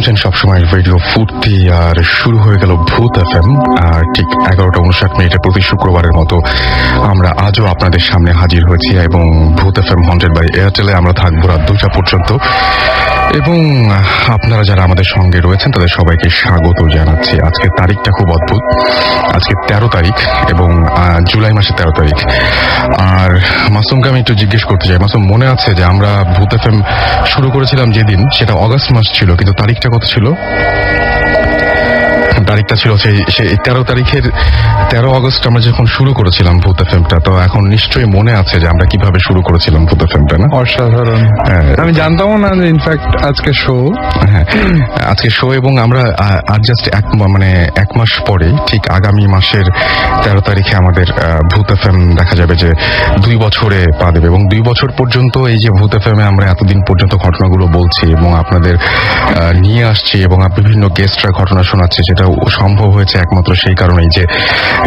শুনছেন সবসময় রেডিও ফুর্তি, আর শুরু হয়ে গেল ভূত এফএম। আর ঠিক 11:59 প্রতি শুক্রবারের মতো আমরা আজও আপনাদের সামনে হাজির হয়েছি এবং ভূত এফএম হন্টেড বাই এয়ারটেলে আমরা থাকবো রাত 2টা পর্যন্ত। এবং আপনারা যারা আমাদের সঙ্গে রয়েছেন তাদের সবাইকে স্বাগত জানাচ্ছি। আজকের তারিখটা খুব অদ্ভুত, আজকে 13 তারিখ এবং জুলাই মাসের 13 তারিখ। আর মাসুমকে আমি একটু জিজ্ঞেস করতে চাই, মাসুম মনে আছে যে আমরা ভূত এফএম শুরু করেছিলাম যেদিন, সেটা অগস্ট মাস ছিল, কিন্তু তারিখটা কত ছিল? তারিখটা ছিল সেই 13 তারিখের 13 আগস্ট আমরা যখন শুরু করেছিলাম ভূত এফএমটা। তো এখন নিশ্চয়ই মনে আছে যে আমরা কিভাবে শুরু করেছিলাম ভূত এফএমটা, না? অসাধারণ। আমি জানতামও না যে ইনফ্যাক্ট আজকে শো। হ্যাঁ, আজকে শো। এবং আমরা আর জাস্ট এক মাস পরে, ঠিক আগামী মাসের 13 তারিখে আমাদের ভূত এফএম দেখা যাবে যে 2 বছরে পা দেবে। এবং 2 বছর পর্যন্ত এই যে ভূত এফএমে আমরা এতদিন পর্যন্ত ঘটনাগুলো বলছি এবং আপনাদের নিয়ে আসছি এবং বিভিন্ন গেস্টরা ঘটনা শোনাচ্ছে, সেটা সম্ভব হয়েছে একমাত্র সেই কারণেই যে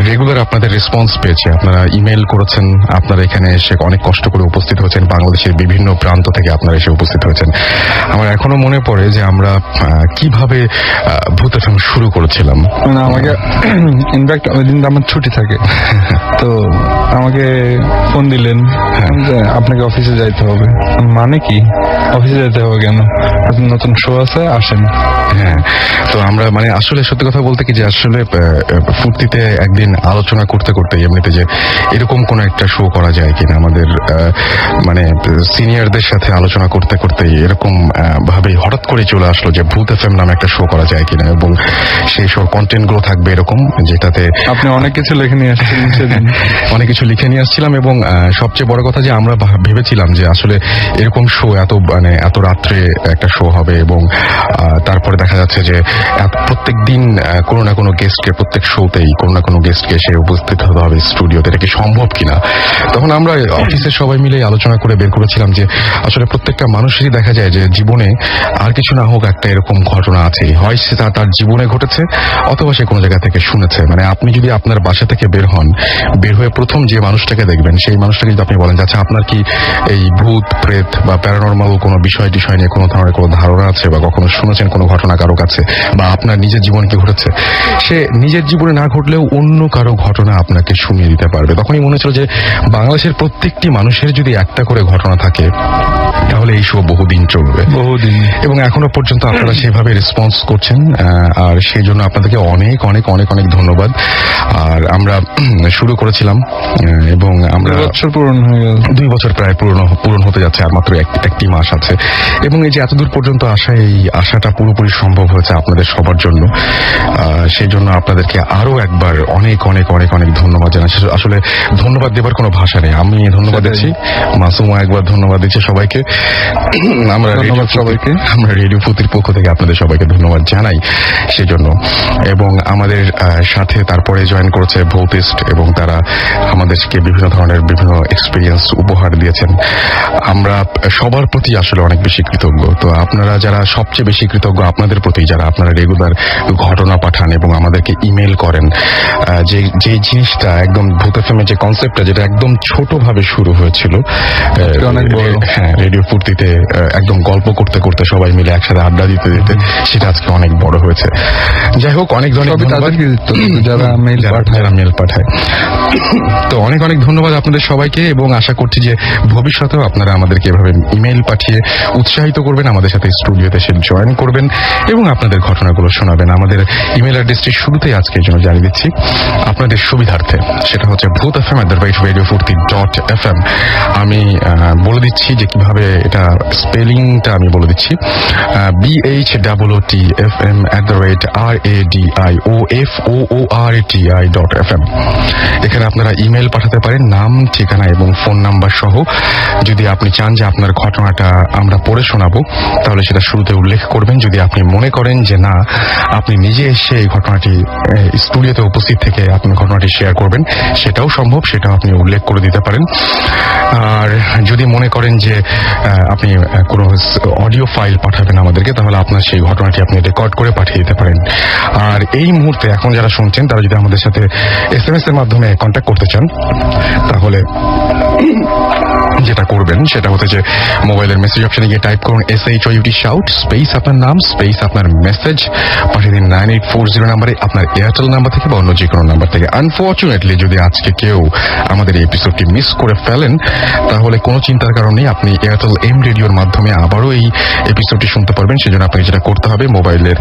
রেগুলার আপনাদের রেসপন্স পেয়েছে। আপনারা ইমেল করেছেন, আপনারা এখানে এসে অনেক কষ্ট করে উপস্থিত হয়েছেন, বাংলাদেশের বিভিন্ন প্রান্ত থেকে আপনারা এসে উপস্থিত হয়েছেন। আমার এখনো মনে পড়ে যে আমরা কিভাবে ভূত এফএম শুরু করেছিলাম। মানে আমাকে ইনফ্যাক্ট ওই দিন আমার ছুটি থাকে, তো আমাকে ফোন দিলেন যে আপনাকে অফিসে যাইতে হবে। মানে কি অফিসে যেতে হবে কেন? নতুন শো আছে, আসেন। হ্যাঁ, তো আমরা মানে আসলে সত্যি কথা বলতে কি যে আসলে ফুর্তিতে একদিন আলোচনা করতে করতে এমনিতে যে এরকম কোন একটা শো করা যায় কিনা, আমাদের মানে সিনিয়রদের সাথে আলোচনা করতে করতে এরকম ভাবেই হঠাৎ করে চলে আসলো যে ভূত এফএম নামে একটা শো করা যায় কিনা, এবং সেই শোর কন্টেন্ট গুলো থাকবে এরকম, যেটাতে আপনি অনেক কিছু লিখে নিয়ে আসছিলেন সেদিন। অনেক কিছু লিখে নিয়ে আসছিলাম এবং সবচেয়ে বড় কথা যে আমরা ভেবেছিলাম যে আসলে এরকম শো এত রাত্রে একটা শো হবে, এবং তারপরে দেখা যাচ্ছে যে প্রত্যেক দিন কোনো না কোনো গেস্টকে, প্রত্যেক শোতেই কোনো না কোনো গেস্টকে এসে উপস্থিত হতে হবে স্টুডিওতে। এটা কি সম্ভব কিনা? তখন আমরা অফিসের সবাই মিলে আলোচনা করে বের করেছিলাম যে আসলে প্রত্যেকটা মানুষেরই দেখা যায় যে জীবনে আর কিছু না হোক একটা এরকম ঘটনা আছে, হয় সেটা তার জীবনে ঘটেছে অথবা সে কোনো জায়গা থেকে শুনেছে। মানে আপনি যদি আপনার বাসা থেকে বের হন, বের হয়ে প্রথম যে মানুষটাকে দেখবেন, সেই মানুষটাকে যদি আপনি বলেন আচ্ছা আপনার কি এই ভূত প্রেত বা প্যারানরমাল কোনো বিষয় নিয়ে কোনো ধরনের কোনো ধারণা আছে বা কখনো শুনেছেন কোনো ঘটনা কারো কাছে, বা আপনার নিজের জীবনে কি ঘটেছে, সে নিজের জীবনে না ঘটলেও অন্য কারো ঘটনা আপনাকে শুনিয়ে দিতে পারবে। তখনই মনে হচ্ছিল যে বাংলাদেশের প্রত্যেকটি মানুষের যদি একটা করে ঘটনা থাকে তাহলে এই শো বহুদিন চলবে, বহুদিন। এবং এখনো পর্যন্ত আপনারা সেভাবে রেসপন্স করছেন, আর সেই জন্য আপনাদেরকে অনেক অনেক অনেক অনেক ধন্যবাদ। আর আমরা শুরু করেছিলাম এবং আমরা 2 বছর পূরণ হয়ে গেল। 2 বছর প্রায় পূরণ হতে যাচ্ছে, আর মাত্র একটি মাস আছে। এবং এই যে এতদূর পর্যন্ত আসা, এই আশাটা পুরোপুরি সম্ভব হয়েছে আপনাদের সবার জন্য। সেই জন্য আপনাদেরকে আরো একবার অনেক অনেক অনেক অনেক ধন্যবাদ জানাচ্ছি। আসলে ধন্যবাদ দেবার কোনো ভাষা নেই, আমি ধন্যবাদ দিচ্ছি, মাসুমা একবার ধন্যবাদ দিচ্ছে সবাইকে। আমরা রেডিও ফুর্তির পক্ষ থেকে আপনাদের সবাইকে ধন্যবাদ জানাই সেজন্য। এবং আমাদের সাথে তারপরে জয়েন করেছে ভৌতিস্ট, এবং তারা আমাদেরকে বিভিন্ন ধরনের বিভিন্ন এক্সপিরিয়েন্স উপহার দিয়েছেন। আমরা সবার প্রতি আসলে অনেক বেশি কৃতজ্ঞ। তো আপনারা যারা সবচেয়ে বেশি কৃতজ্ঞ আপনাদের প্রতি, যারা আপনারা রেগুলার ঘটনা পাঠান এবং আমাদেরকে ইমেল করেন। যে জিনিসটা একদম ভূত এফএমের যে কনসেপ্টটা, যেটা একদম ছোট ভাবে শুরু হয়েছিল, হ্যাঁ, রেডিও ফুর্তিতে একদম গল্প করতে করতে সবাই মিলে একসাথে আড্ডা দিতে দিতে সেটা আজকে অনেক বড় হয়েছে। যাই হোক, অনেক ধন্যবাদ যারা মেল পাঠায়। তো অনেক অনেক ধন্যবাদ আপনাদের সবাইকে, এবং আশা করছি যে ভবিষ্যতেও আপনারা আমাদেরকে এভাবে ইমেল পাঠিয়ে উৎসাহিত করবেন, আমাদের সাথে স্টুডিওতে এসে জয়েন করবেন এবং আপনাদের ঘটনাগুলো শোনাবেন। আমাদের ইমেল অ্যাড্রেসটি শুরুতেই আজকের জন্য জানিয়ে দিচ্ছি আপনাদের সুবিধার্থে, সেটা হচ্ছে bhutfm@radiofurti.fm। আমি বলে দিচ্ছি যে কিভাবে এটা স্পেলিংটা আমি বলে দিচ্ছি, BHOOTFM@radiofurti.fm। এখানে আপনারা ইমেল পাঠাতে পারেন, নাম, ঠিকানা এবং ফোন নাম্বার সহ। যদি আপনি চান যে আপনার ঘটনাটা আমরা পড়ে শোনাবো, তাহলে সেটা শুরুতে উল্লেখ করবেন। যদি আপনি মনে করেন যে না, আপনি নিজে এসে এই ঘটনাটি স্টুডিওতে উপস্থিত থেকে আপনি ঘটনাটি শেয়ার করবেন, সেটাও সম্ভব, সেটাও আপনি উল্লেখ করে দিতে পারেন। আর যদি মনে করেন যে আপনি কোনো অডিও ফাইল পাঠাবেন আমাদেরকে, তাহলে আপনার সেই ঘটনাটি আপনি রেকর্ড করে পাঠিয়ে দিতে পারেন। আর এই মুহূর্তে এখন যারা শুনছেন, তারা যদি আমাদের সাথে SMS এর মাধ্যমে কন্ট্যাক্ট করতে চান, তাহলে যেটা করবেন সেটা হচ্ছে যে মোবাইলের মেসেজ অপশনে গিয়ে টাইপ করুন SHOUT শাউট স্পেস আপনার নাম স্পেস আপনার মেসেজ পাঠিয়ে দিন 9840 নাম্বারে, আপনার এয়ারটেল নাম্বার থেকে বা অন্য যে কোনো নাম্বার থেকে। আনফরচুনেটলি যদি আজকে কেউ আমাদের এই এপিসোডটি মিস করে ফেলেন তাহলে কোনো চিন্তার কারণ নেই, আপনি এয়ারটেল এম রেডিওর মাধ্যমে আবারও এই এপিসোডটি শুনতে পারবেন। সেজন্য আপনাকে যেটা করতে হবে, মোবাইলের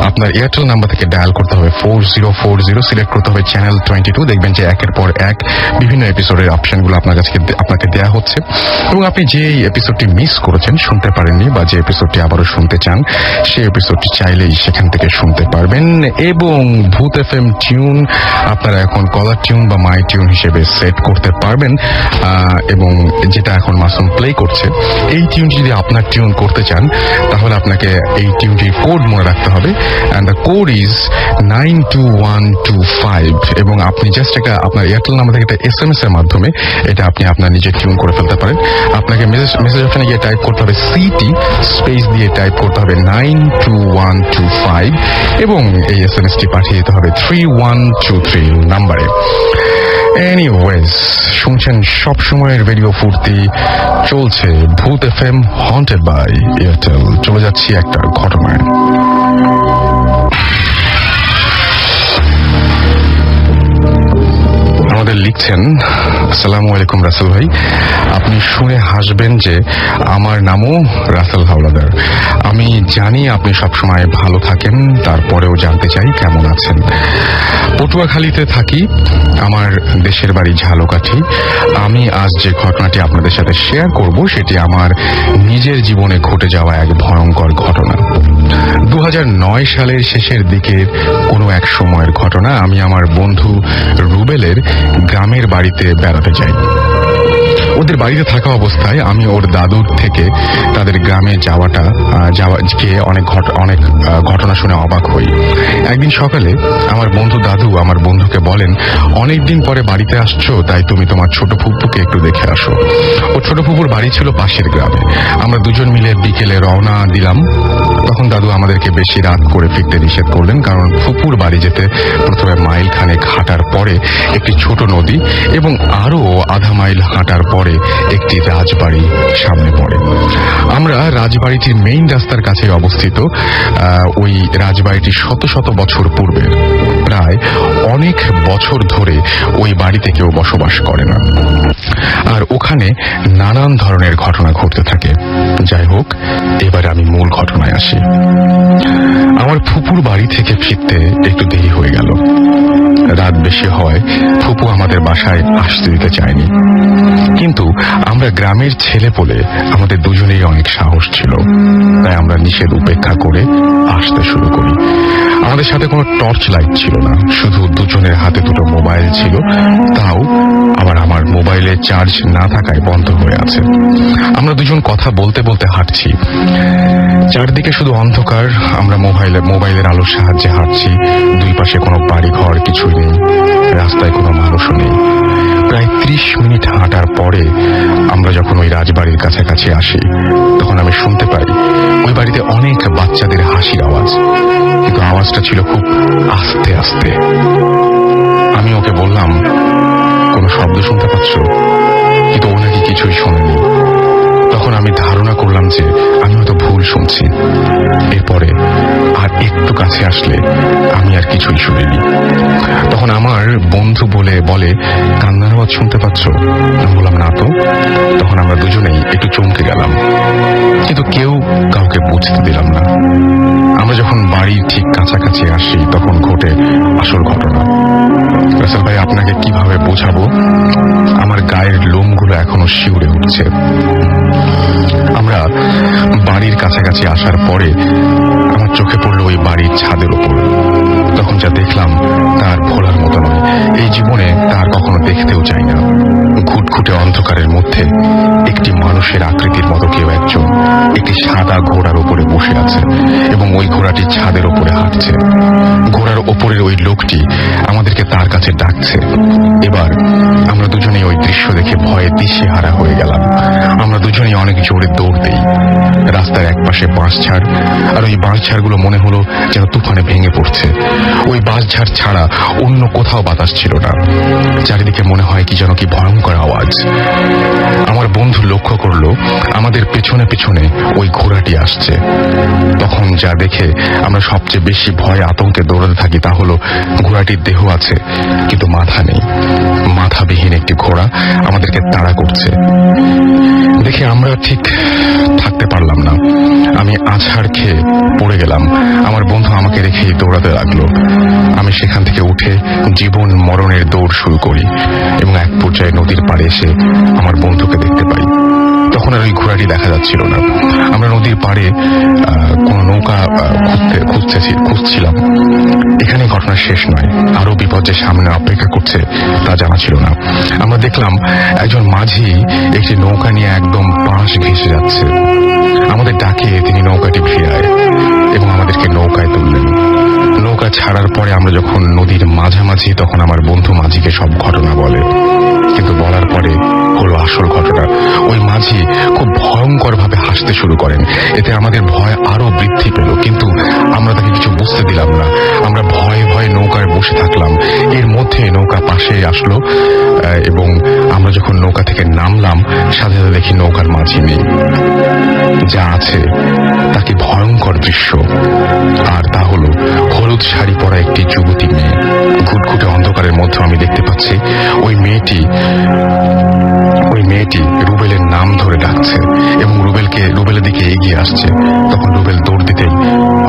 আপনার এয়ারটেল নাম্বার থেকে ডায়াল করতে হবে 4040, সিলেক্ট করতে হবে চ্যানেল 22। দেখবেন যে একের পর এক বিভিন্ন এপিসোডের অপশনগুলো আপনাকে দেয়া হচ্ছে, এবং আপনি যে এপিসোডটি মিস করেছেন, শুনতে পারেননি, বা যে এপিসোডটি আবারও শুনতে চান সেই এপিসোডটি চাইলেই সেখান থেকে শুনতে পারবেন। এবং ভূত FM টিউন আপনারা এখন কলার টিউন বা মাই টিউন হিসেবে সেট করতে পারবেন, এবং যেটা এখন মাসুম প্লে করছে এই টিউনটি যদি আপনার টিউন করতে চান তাহলে আপনাকে এই টিউনটির কোড মনে রাখতে হবে, অ্যান্ড দ্য কোড ইজ 92125, এবং আপনি জাস্ট একটা আপনার এয়ারটেল নাম্বার থেকে একটা SMS এর মাধ্যমে এটা আপনি আপনার নিজের টিউন করে ফেলতে পারেন। আপনাকে মেসেজ অপশনে গিয়ে টাইপ করতে হবে CT স্পেস দিয়ে টাইপ করতে হবে 92125, এবং এই SMSটি পাঠিয়ে দিতে হবে 3123 নাম্বারে। এনিওয়েজ, শুনছেন সব সময়ের রেডিও ফুর্তি, চলছে ভূত FM হন্টেড বাই এয়ারটেল। চলে যাচ্ছি একটা ঘটনায়। আমাদের লিখছেন, আসসালামু আলাইকুম রাসেল ভাই, আপনি শুনে হাসবেন যে আমার নামও রাসেল হাওলাদার। আমি জানি আপনি সবসময় ভালো থাকেন, তারপরেও জানতে চাই কেমন আছেন। পটুয়াখালীতে থাকি, আমার দেশের বাড়ি ঝালকাঠি। আমি আজ যে ঘটনাটি আপনাদের সাথে শেয়ার করব সেটি আমার নিজের জীবনে ঘটে যাওয়া এক ভয়ঙ্কর ঘটনা। 2009 সালের শেষের দিকের কোনো এক সময়ের ঘটনা। আমি আমার বন্ধু রুবেলের গ্রামের বাড়িতে বেড়াতে যাই। ওদের বাড়িতে থাকা অবস্থায় আমি ওর দাদুর থেকে তাদের গ্রামে গিয়ে অনেক ঘটনা শুনে অবাক হই। একদিন সকালে আমার দাদু আমার বন্ধুকে বলেন, অনেকদিন পরে বাড়িতে আসছো, তাই তুমি তোমার ছোট ফুপুকে একটু দেখে আসো। ও ছোট ফুপুর বাড়ি ছিল পাশের গ্রামে। আমরা দুজন মিলে বিকেলে রওনা দিলাম। তখন দাদু আমাদেরকে বেশি রাত করে ফিরতে নিষেধ করলেন, কারণ ফুপুর বাড়ি যেতে প্রথমে মাইল খানেক হাঁটার পরে একটি ছোট নদী এবং আরো আধা মাইল হাঁটার পরে একটি রাজবাড়ি সামনে পড়ে। আমরা রাজবাড়িটির মেইন রাস্তার কাছে অবস্থিত। ওই রাজবাড়িটি শত শত বছর পূর্বে, প্রায় অনেক বছর ধরে ওই বাড়িতে কেউ বসবাস করে না, আর ওখানে নানান ধরনের ঘটনা ঘটতে থাকে। যাই হোক, এবার আমি মূল ঘটনায় আসি। আমার ফুপুর বাড়ি থেকে ফিরতে একটু দেরি হয়ে গেল। রাত বেশি হয়, ফুপু আমাদের বাসায় আসতে দিতে চায়নি, কিন্তু আমরা গ্রামের ছেলে বলে আমাদের দুজনেই অনেক সাহস ছিল, তাই আমরা নিষেধ উপেক্ষা করে আসতে শুরু করি। আমাদের সাথে কোনো টর্চ লাইট ছিল না, শুধু দুজনের হাতে দুটো মোবাইল ছিল, তাও আবার আমার মোবাইলে চার্জ না থাকায় বন্ধ হয়ে আছে। আমরা দুজন কথা বলতে বলতে হাঁটছি, চারদিকে শুধু অন্ধকার। আমরা মোবাইলের আলোর সাহায্যে হাঁটছি। দুই পাশে কোনো বাড়ি ঘর কিছুই নেই, রাস্তায় কোনো মানুষও নেই। প্রায় 30 মিনিট হাঁটার পরে আমরা যখন ওই রাজবাড়ির কাছাকাছি আসি, তখন আমি শুনতে পাই ওই বাড়িতে অনেক বাচ্চাদের হাসির আওয়াজ, কিন্তু আওয়াজটা ছিল খুব আস্তে আস্তে। আমি ওকে বললাম, কোনো শব্দ শুনতে পাচ্ছ? কিন্তু ও নাকি কিছুই শোনেনি। তখন আমি ধারণা করলাম যে আমি হয়তো ভুল শুনছি। এরপরে আর একটু কাছে আসলে আমি আর কিছুই শুনিনি। তখন আমার বন্ধু বলে, কান্নার আওয়াজ শুনতে পাচ্ছ? আমি বললাম, না তো। তখন আমরা দুজনেই একটু চমকে গেলাম, কিন্তু কেউ কাউকে বুঝতে দিলাম না। আমরা যখন বাড়ির ঠিক কাছাকাছি আসি তখন ঘটে আসল ঘটনা। রাসেল ভাই, আপনাকে কিভাবে বোঝাবো, আমার গায়ের লোমগুলো এখনো শিউরে উঠছে। আমরা বাড়ির কাছাকাছি আসার পরে আমার চোখে পড়লো ওই বাড়ির ছাদের উপর। তখন যা দেখলাম তার ভোলার মতো নয়। এই জীবনে তার কখনো দেখতেও চাই না। ঘুটঘুটে অন্ধকারের মধ্যে একটি মানুষের আকৃতির মতো কেউ একজন একটি সাদা ঘোড়ার উপরে বসে আছে এবং ওই ঘোড়াটি ছাদের উপরে হাঁটছে। ঘোড়ার ওপরের ওই লোকটি আমাদেরকে তার কাছে ডাকছে। এবার আমরা দুজনেই ওই দৃশ্য দেখে ভয়ে দিশেহারা হয়ে গেলাম। আমরা দুজনেই অনেক জোরে দৌড় দেই। রাস্তার একপাশে বাঁশঝাড়, আর ওই বাঁশঝাড়গুলো মনে হলো যেন তুফানে ভেঙে পড়ছে। ওই বাঁশঝাড় ছাড়া অন্য কোথাও বাতাস ছিল না। চারিদিকে মনে হয় কি যেন কি ভয়ঙ্কর আওয়াজ। আমার বন্ধু লক্ষ্য করলো আমাদের পেছনে পেছনে ওই ঘোড়াটি আসছে। তখন যা দেখে আমরা সবচেয়ে বেশি ভয় আতঙ্কে দৌড়াতে থাকি তা হলো ঘোড়াটির দেহ আছে কিন্তু মাথা নেই। মাথাবিহীন একটি ঘোড়া আমাদেরকে তাড়া করছে দেখে আমরা ঠিক থাকতে পারলাম না। আমি আছাড় খেয়ে পড়ে গেলাম। আমার বন্ধু আমাকে রেখেই দৌড়াতে লাগলো। আমি সেখান থেকে উঠে জীবন মরণের দৌড় শুরু করি এবং এক পর্যায়ে নদীর পাড়ে এসে আমার বন্ধুকে দেখতে পাই। তখন আর ওই ঘোড়াটি দেখা যাচ্ছিল না। আমরা নদীর পাড়ে কোন নৌকা খুঁজছিলাম। এখানে ঘটনা শেষ নয়, আরো বিপদ যে সামনে অপেক্ষা করছে তা জানা ছিল না। আমরা দেখলাম একজন মাঝি একটি নৌকা নিয়ে একদম পাশ ঘেঁষে যাচ্ছে। আমাদের ডাকে তিনি নৌকাটি ভিড়ায় এবং আমাদেরকে নৌকায় তুললেন। নৌকা ছাড়ার পরে আমরা যখন নদীর মাঝামাঝি তখন আমার বন্ধু মাঝিকে সব ঘটনা বলে। কিন্তু বলার পরে হলো আসল ঘটনা। ওই মাঝি খুব ভয়ঙ্কর ভাবে হাসতে শুরু করেন। এতে আমাদের ভয় আরো বৃদ্ধি পেল, কিন্তু আমরা তাকে কিছু বুঝতে দিলাম না। আমরা ভয়ে ভয়ে নৌকায় বসে থাকলাম। এর মধ্যে নৌকা পাশে আসলো এবং আমরা যখন নৌকা থেকে নামলাম সাথে সাথে দেখি নৌকার মাঝি নেই। যা আছে তা কি ভয়ঙ্কর দৃশ্য। আর তা হলো হলুদ শাড়ি পরা একটি যুবতী মেয়ে। ঘুটঘুটে অন্ধকারের মধ্যে আমি দেখতে পাচ্ছি ওই মেয়েটি রুবেলের নাম ধরে ডাকছে এবং রুবেলের দিকে এগিয়ে আসছে। তখন রুবেল দৌড় দিতেই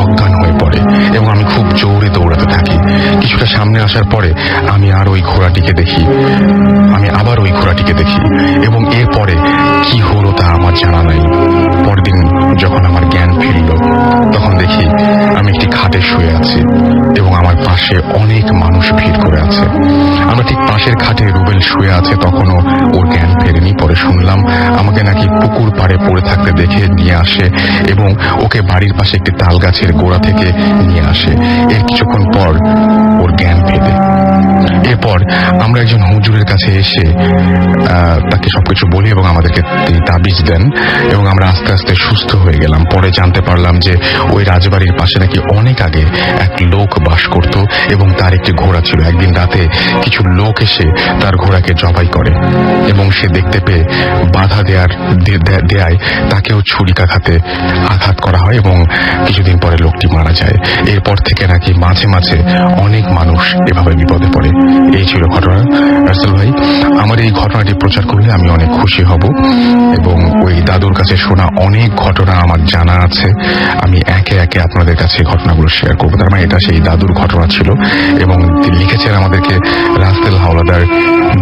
অজ্ঞান হয়ে পড়ে এবং আমি খুব জোরে দৌড়াতে থাকি। কিছুটা সামনে আসার পরে আমি আবার ওই ঘোড়াটিকে দেখি এবং এরপরে কি হলো তা আমার জানা নাই। পরের দিন যখন আমার জ্ঞান ফিরল তখন দেখি আমি একটি খাটে শুয়ে আছি এবং আমার পাশে অনেক মানুষ ভিড় করে আছে। আমার ঠিক পাশের খাটে রুবেল শুয়ে আছে, তখনও ওর জ্ঞান ফেরেনি। পরে শুনলাম আমাকে নাকি পুকুর পাড়ে পড়ে থাকতে দেখে নিয়ে আসে এবং ওকে বাড়ির পাশে একটি তাল গাছের গোড়া থেকে নিয়ে আসে। এর কিছুক্ষণ পর ওর জ্ঞান ফেরে। এরপর আমরা একজন হুজুরের কাছে এসে তাকে সবকিছু বলি এবং আমাদেরকে তিনি তাবিজ দেন এবং আমরা আস্তে আস্তে সুস্থ হয়ে গেলাম। পরে জানতে পারলাম যে ওই রাজবাড়ির পাশে নাকি অনেক আগে এক লোক বাস করত এবং তার একটি ঘোড়া ছিল। একদিন রাতে কিছু লোক এসে তার ঘোড়াকে জবাই করে এবং সে দেখতে পেয়ে বাধা দেয়ায় তাকেও ছুরিকাঘাতে আঘাত করা হয় এবং কিছুদিন পরে লোকটি মারা যায়। এরপর থেকে নাকি মাঝে মাঝে অনেক মানুষ এভাবে বিপদে পড়ে। এই ছিল ঘটনা। রাসেল ভাই, আমার এই ঘটনাটি প্রচার করলে আমি অনেক খুশি হব এবং ওই দাদুর কাছে শোনা অনেক ঘটনা আমার জানা আছে। আমি একে একে আপনাদের কাছে ঘটনাগুলো শেয়ার করবো। তার মানে এটা সেই দাদুর ঘটনা ছিল এবং তিনি লিখেছেন আমাদেরকে রাসেল হাওলাদার,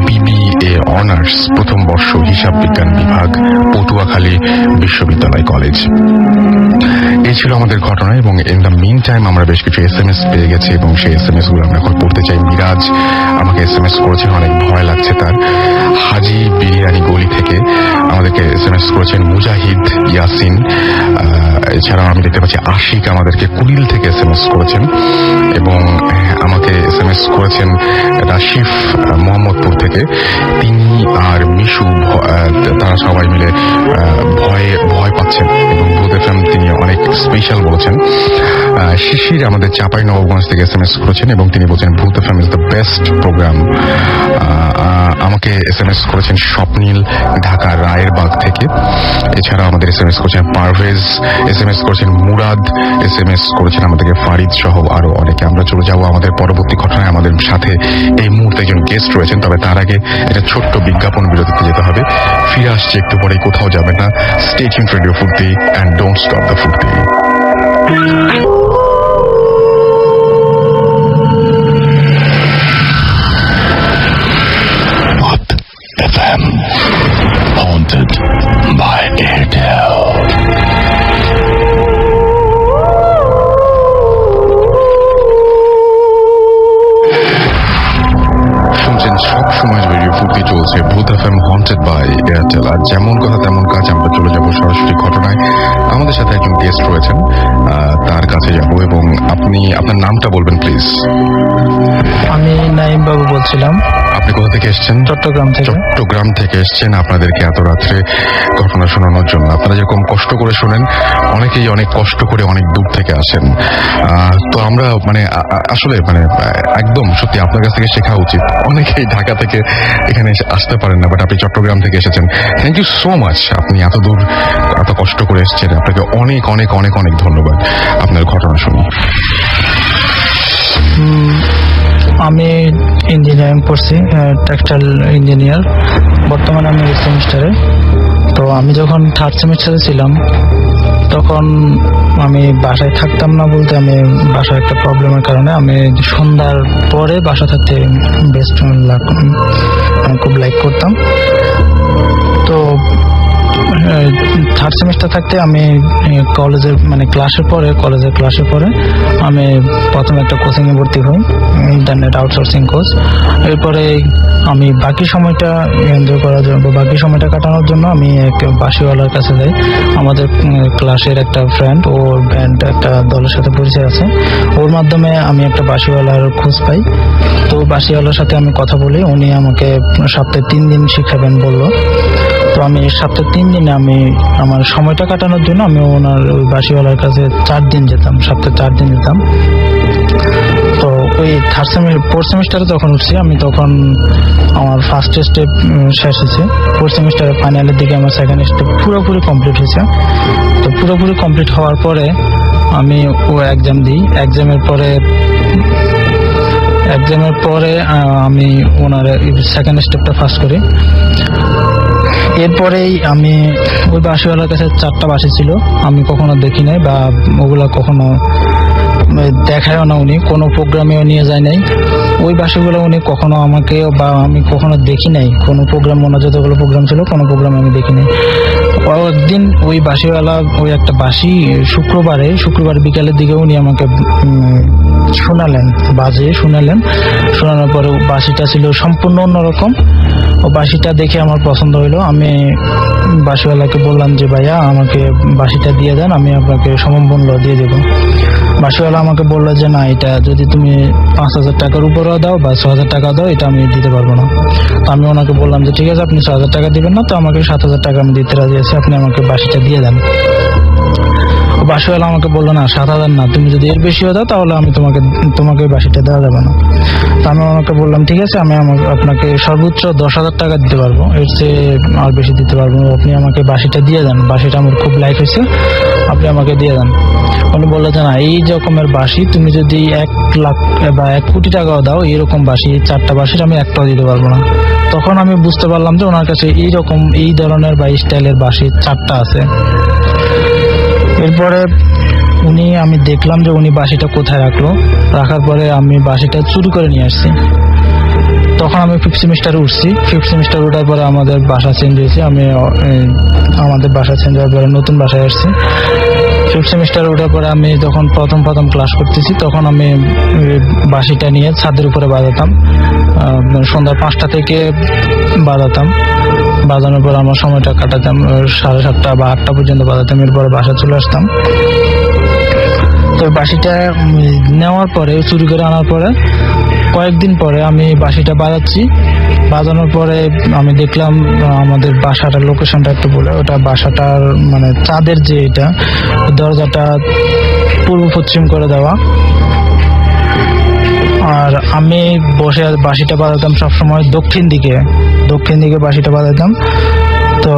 BBA অনার্স, প্রথম বর্ষ, হিসাব বিজ্ঞান বিভাগ, পটুয়াখালী বিশ্ববিদ্যালয় কলেজ। এই ছিল আমাদের ঘটনা এবং ইন দ্য মিন টাইম আমরা বেশ কিছু SMS পেয়ে গেছি এবং সেই SMS গুলো আমরা এখন পড়তে চাই। মিরাজ আমাকে SMS করেছেন, অনেক ভয় লাগছে তার। হাজি বিরিয়ানি গলি থেকে আমাদেরকে SMS করেছেন মুজাহিদ ইয়াসিন। এছাড়াও আমি দেখতে পাচ্ছি আশিক আমাদেরকে কুড়িল থেকে SMS করেছেন এবং আমাকে SMS করেছেন রাশিফ মোহাম্মদপুর থেকে। তিনি আর মিশু তারা সবাই মিলে ভয় পাচ্ছেন এবং ভূত FM তিনি অনেক স্পেশাল বলেছেন। শিশির আমাদের চাঁপাই নবাবগঞ্জ থেকে SMS করেছেন এবং তিনি বলছেন Bhoot FM is the best programme. আমাকে SMS করেছেন স্বপ্নীল ঢাকা রায়েরবাগ থেকে। এছাড়া আমাদের SMS করেছেন পারভেজ, SMS করেছেন মুরাদ, SMS করেছেন আমাদেরকে ফারিদ সহ আরো অনেকে। আমরা চলে যাব আমাদের পরবর্তী ঘটনায়। আমাদের সাথে এই মুহূর্তে একজন গেস্ট রয়েছেন, তবে তার আগে একটা ছোট্ট বিজ্ঞাপন বিরতিতে যেতে হবে। ফিরে আসছে একটু পরে, কোথাও যাবেন না। স্টে টিউনড রেডিও ফুর্তি এন্ড ডোন্ট স্টপ দ্য ফুর্তি। FM haunted by Airtel. শুনছেন সব সময় রেডিও ফুর্তি চলছে ভূত FM haunted by Airtel। আর যেমন কথা তেমন কাজ, আমরা চলে যাব সরাসরি ঘটনায়। আমাদের সাথে একজন গেস্ট রয়েছেন, তার কাছে যাব এবং আপনি আপনার নামটা বলবেন প্লিজ। আমি নাইম বাবু বলছিলাম। আপনি কোথা থেকে এসেছেন? চট্টগ্রাম থেকে। চট্টগ্রাম থেকে এসেছেন আপনাদেরকে এত রাত্রে ঘটনা শোনানোর জন্য। আপনারা যেরকম কষ্ট করে শোনেন, অনেকেই অনেক কষ্ট করে অনেক দূর থেকে আসেন। তো আমরা মানে আসলে মানে একদম সত্যি আপনার কাছ থেকে শেখা উচিত। অনেকেই ঢাকা থেকে এখানে আসতে পারেন না, বাট আপনি চট্টগ্রাম থেকে এসেছেন। Thank you so much. আপনি এত দূর এত কষ্ট করে এসেছেন, আপনাকে অনেক অনেক অনেক অনেক ধন্যবাদ আপনার ঘটনা শুনি। আমি ইঞ্জিনিয়ারিং পড়ছি, টেক্সটাইল ইঞ্জিনিয়ার। বর্তমানে আমি 8 সেমিস্টারে। তো আমি যখন 3rd সেমিস্টারে ছিলাম তখন আমি বাসায় থাকতাম না, বলতে আমি বাসায় একটা প্রবলেমের কারণে আমি সন্ধ্যার পরে বাসা থাকতে বেস্ট আমি খুব লাইক করতাম। তো 3rd সেমিস্টার থাকতে আমি কলেজের মানে কলেজের ক্লাসের পরে আমি প্রথমে একটা কোচিং এ ভর্তি হই, ইন্টারনেট আউটসোর্সিং কোর্স। এরপরে আমি বাকি সময়টা এনজয় করার জন্য, বাকি সময়টা কাটানোর জন্য আমি এক বাঁশিওয়ালার কাছে যাই। আমাদের ক্লাসের একটা ফ্রেন্ড, ওর ব্যান্ড একটা দলের সাথে পরিচয় আছে, ওর মাধ্যমে আমি একটা বাঁশিওয়ালার খোঁজ পাই। তো বাঁশিওয়ালার সাথে আমি কথা বলি, উনি আমাকে সপ্তাহে 3 দিন শিখাবেন বললো। তো আমি সপ্তাহে 3 দিনে আমি আমার সময়টা কাটানোর জন্য আমি ওনার ওই বাঁশিওয়ালার কাছে 4 দিন যেতাম, সপ্তাহে 4 দিন যেতাম। তো ওই 4th সেমিস্টারে যখন উঠছি আমি, তখন আমার ফার্স্ট স্টেপ শেষ হয়েছে। 4th সেমিস্টারের ফাইনালের দিকে আমার সেকেন্ড স্টেপ পুরোপুরি কমপ্লিট হয়েছে। তো পুরোপুরি কমপ্লিট হওয়ার পরে আমি ও এক্সাম দিই। এক্সামের পরে আমি ওনার সেকেন্ড স্টেপটা পাস করি। এরপরেই আমি ওই বাঁশিওয়ালার কাছে 4টা বাঁশি ছিল, আমি কখনো দেখি নাই বা ওগুলা কখনো দেখায়ও না, উনি কোনো প্রোগ্রামেও নিয়ে যায় নাই। ওই বাঁশিগুলো উনি কখনো আমাকে বা আমি কখনো দেখি নাই, কোনো প্রোগ্রাম, ওনার যতগুলো প্রোগ্রাম ছিল কোনো প্রোগ্রাম আমি দেখি নাই। একদিন ওই বাঁশিওয়ালা ওই একটা বাঁশি শুক্রবার বিকালের দিকে উনি আমাকে শোনানোর পরে বাঁশিটা ছিল সম্পূর্ণ অন্যরকম। ও বাঁশিটা দেখে আমার পছন্দ হইলো। আমি বাঁশিওয়ালাকে বললাম যে ভাইয়া আমাকে বাঁশিটা দিয়ে দেন, আমি আপনাকে সমমূল্য দিয়ে দেবো। বাঁশিওয়ালা আমাকে বললো যে না, এটা যদি তুমি 5,000 টাকার উপরেও দাও বা 6,000 টাকা দাও, এটা আমি দিতে পারবো না। তো আমি ওনাকে বললাম যে ঠিক আছে, আপনি 6,000 টাকা দিবেন না, তো আমাকে 7,000 টাকা আমি দিতে রাজি আছি, আপনি আমাকে বাঁশিটা দিয়ে দেন। বাঁশিওয়ালা আমাকে বললো না, 7,000 না, তুমি যদি এর বেশিও দাও তাহলে আমি তোমাকে বাঁশিটা দেওয়া যাবে না। তো আমি ওনাকে বললাম ঠিক আছে, আমি আপনাকে সর্বোচ্চ 10,000 টাকা দিতে পারবো, এর চেয়ে আর বেশি দিতে পারবো না, আপনি আমাকে বাঁশিটা দিয়ে দেন, বাঁশিটা আমার খুব লাইক হয়েছে, আপনি আমাকে দিয়ে দেন। উনি বললো যে না, এই রকমের বাঁশি তুমি যদি 1 লাখ বা 1 কোটি টাকাও দাও, এইরকম বাঁশি 4টা বাঁশির আমি একটাও দিতে পারবো না। তখন আমি বুঝতে পারলাম যে ওনার কাছে এই ধরনের বা স্টাইলের বাঁশি 4টা আছে। এরপরে আমি দেখলাম যে উনি বাঁশিটা কোথায় রাখার পরে আমি বাঁশিটা চুরি করে নিয়ে আসছি। তখন আমি 5th সেমিস্টারে উঠছি। 5th সেমিস্টার ওঠার পরে আমাদের বাসা চেঞ্জ হয়েছে, আমাদের বাসা চেঞ্জ হওয়ার পরে নতুন বাসায় আসছি। 5th সেমিস্টারে ওঠার পরে আমি যখন প্রথম ক্লাস করতেছি, তখন আমি বাঁশিটা নিয়ে ছাদের উপরে বাজাতাম, সন্ধ্যা 5টা থেকে বাজাতাম। বাজানোর পর আমার সময়টা কাটাতাম 7:30 বা 8টা পর্যন্ত বাজাতাম। এরপরে বাসা চলে আসতাম। তো বাঁশিটা নেওয়ার পরে, চুরি করে আনার পরে কয়েকদিন পরে আমি বাঁশিটা বাজানোর পরে আমি দেখলাম আমাদের বাসাটার লোকেশনটা একটু বলে, ওটা বাসাটার মানে চাঁদের যে এটা দরজাটা পূর্ব পশ্চিম করে দেওয়া। আর আমি বসে বাঁশিটা বাজাতাম সবসময় দক্ষিণ দিকে বাঁশিটা বাজাতাম। তো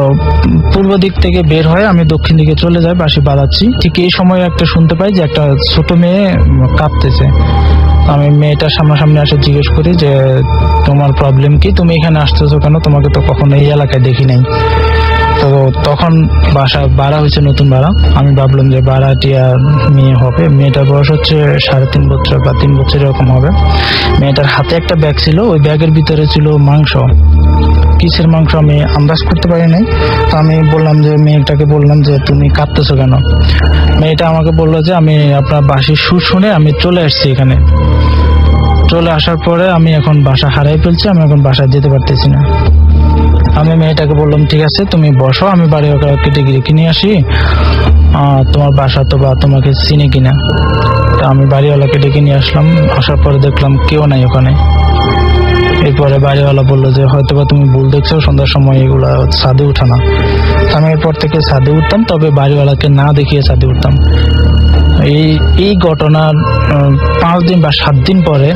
পূর্ব দিক থেকে বের হয়ে আমি দক্ষিণ দিকে চলে যাই, বাঁশি বাজাচ্ছি। ঠিক এই সময় একটা শুনতে পাই যে একটা ছোট মেয়ে কাঁদতেছে। আমি মেয়েটার সামনাসামনি আসে জিজ্ঞেস করি যে তোমার প্রবলেম কি, তুমি এখানে আসতেছো কেন, তোমাকে তো কখনো এই এলাকায় দেখি নাই। তো তখন বাসা ভাড়া হয়েছে, নতুন ভাড়া। আমি ভাবলাম যে ভাড়াটিয়া মেয়ে হবে, মেয়েটার বয়স হচ্ছে 3.5 বছর বা 3 বছর এরকম হবে। মেয়েটার হাতে একটা ব্যাগ ছিল, ওই ব্যাগের ভিতরে ছিল মাংস। কিসের মাংস আমি আন্দাজ করতে পারি নাই। তো আমি মেয়েটাকে বললাম যে তুমি কাঁদতেছো কেন। মেয়েটা আমাকে বললো যে আমি আপনার বাঁশির সুর শুনে আমি চলে আসছি এখানে। চলে আসার পরে আমি এখন বাসা হারাই ফেলছি, আমি এখন বাসায় যেতে পারতেছি না। আমি মেয়েটাকে বললাম ঠিক আছে তুমি বসো, আমি বাড়ি কেটে কিনে আসি, তোমার বাসা তো বা তোমাকে চিনে কিনা। তা আমি বাড়িওয়ালাকে ডেকে নিয়ে আসলাম। আসার পরে দেখলাম কেউ নাই ওখানে। এরপরে বাড়িওয়ালা বললো যে হয়তোবা তুমি ভুল দেখছো, সন্ধ্যার সময় এগুলা ছাদে উঠা না। আমি এরপর থেকে ছাদে উঠতাম, তবে বাড়িওয়ালাকে না দেখিয়ে ছাদে উঠতাম। এই ঘটনার 5 দিন বা 7 দিন পরে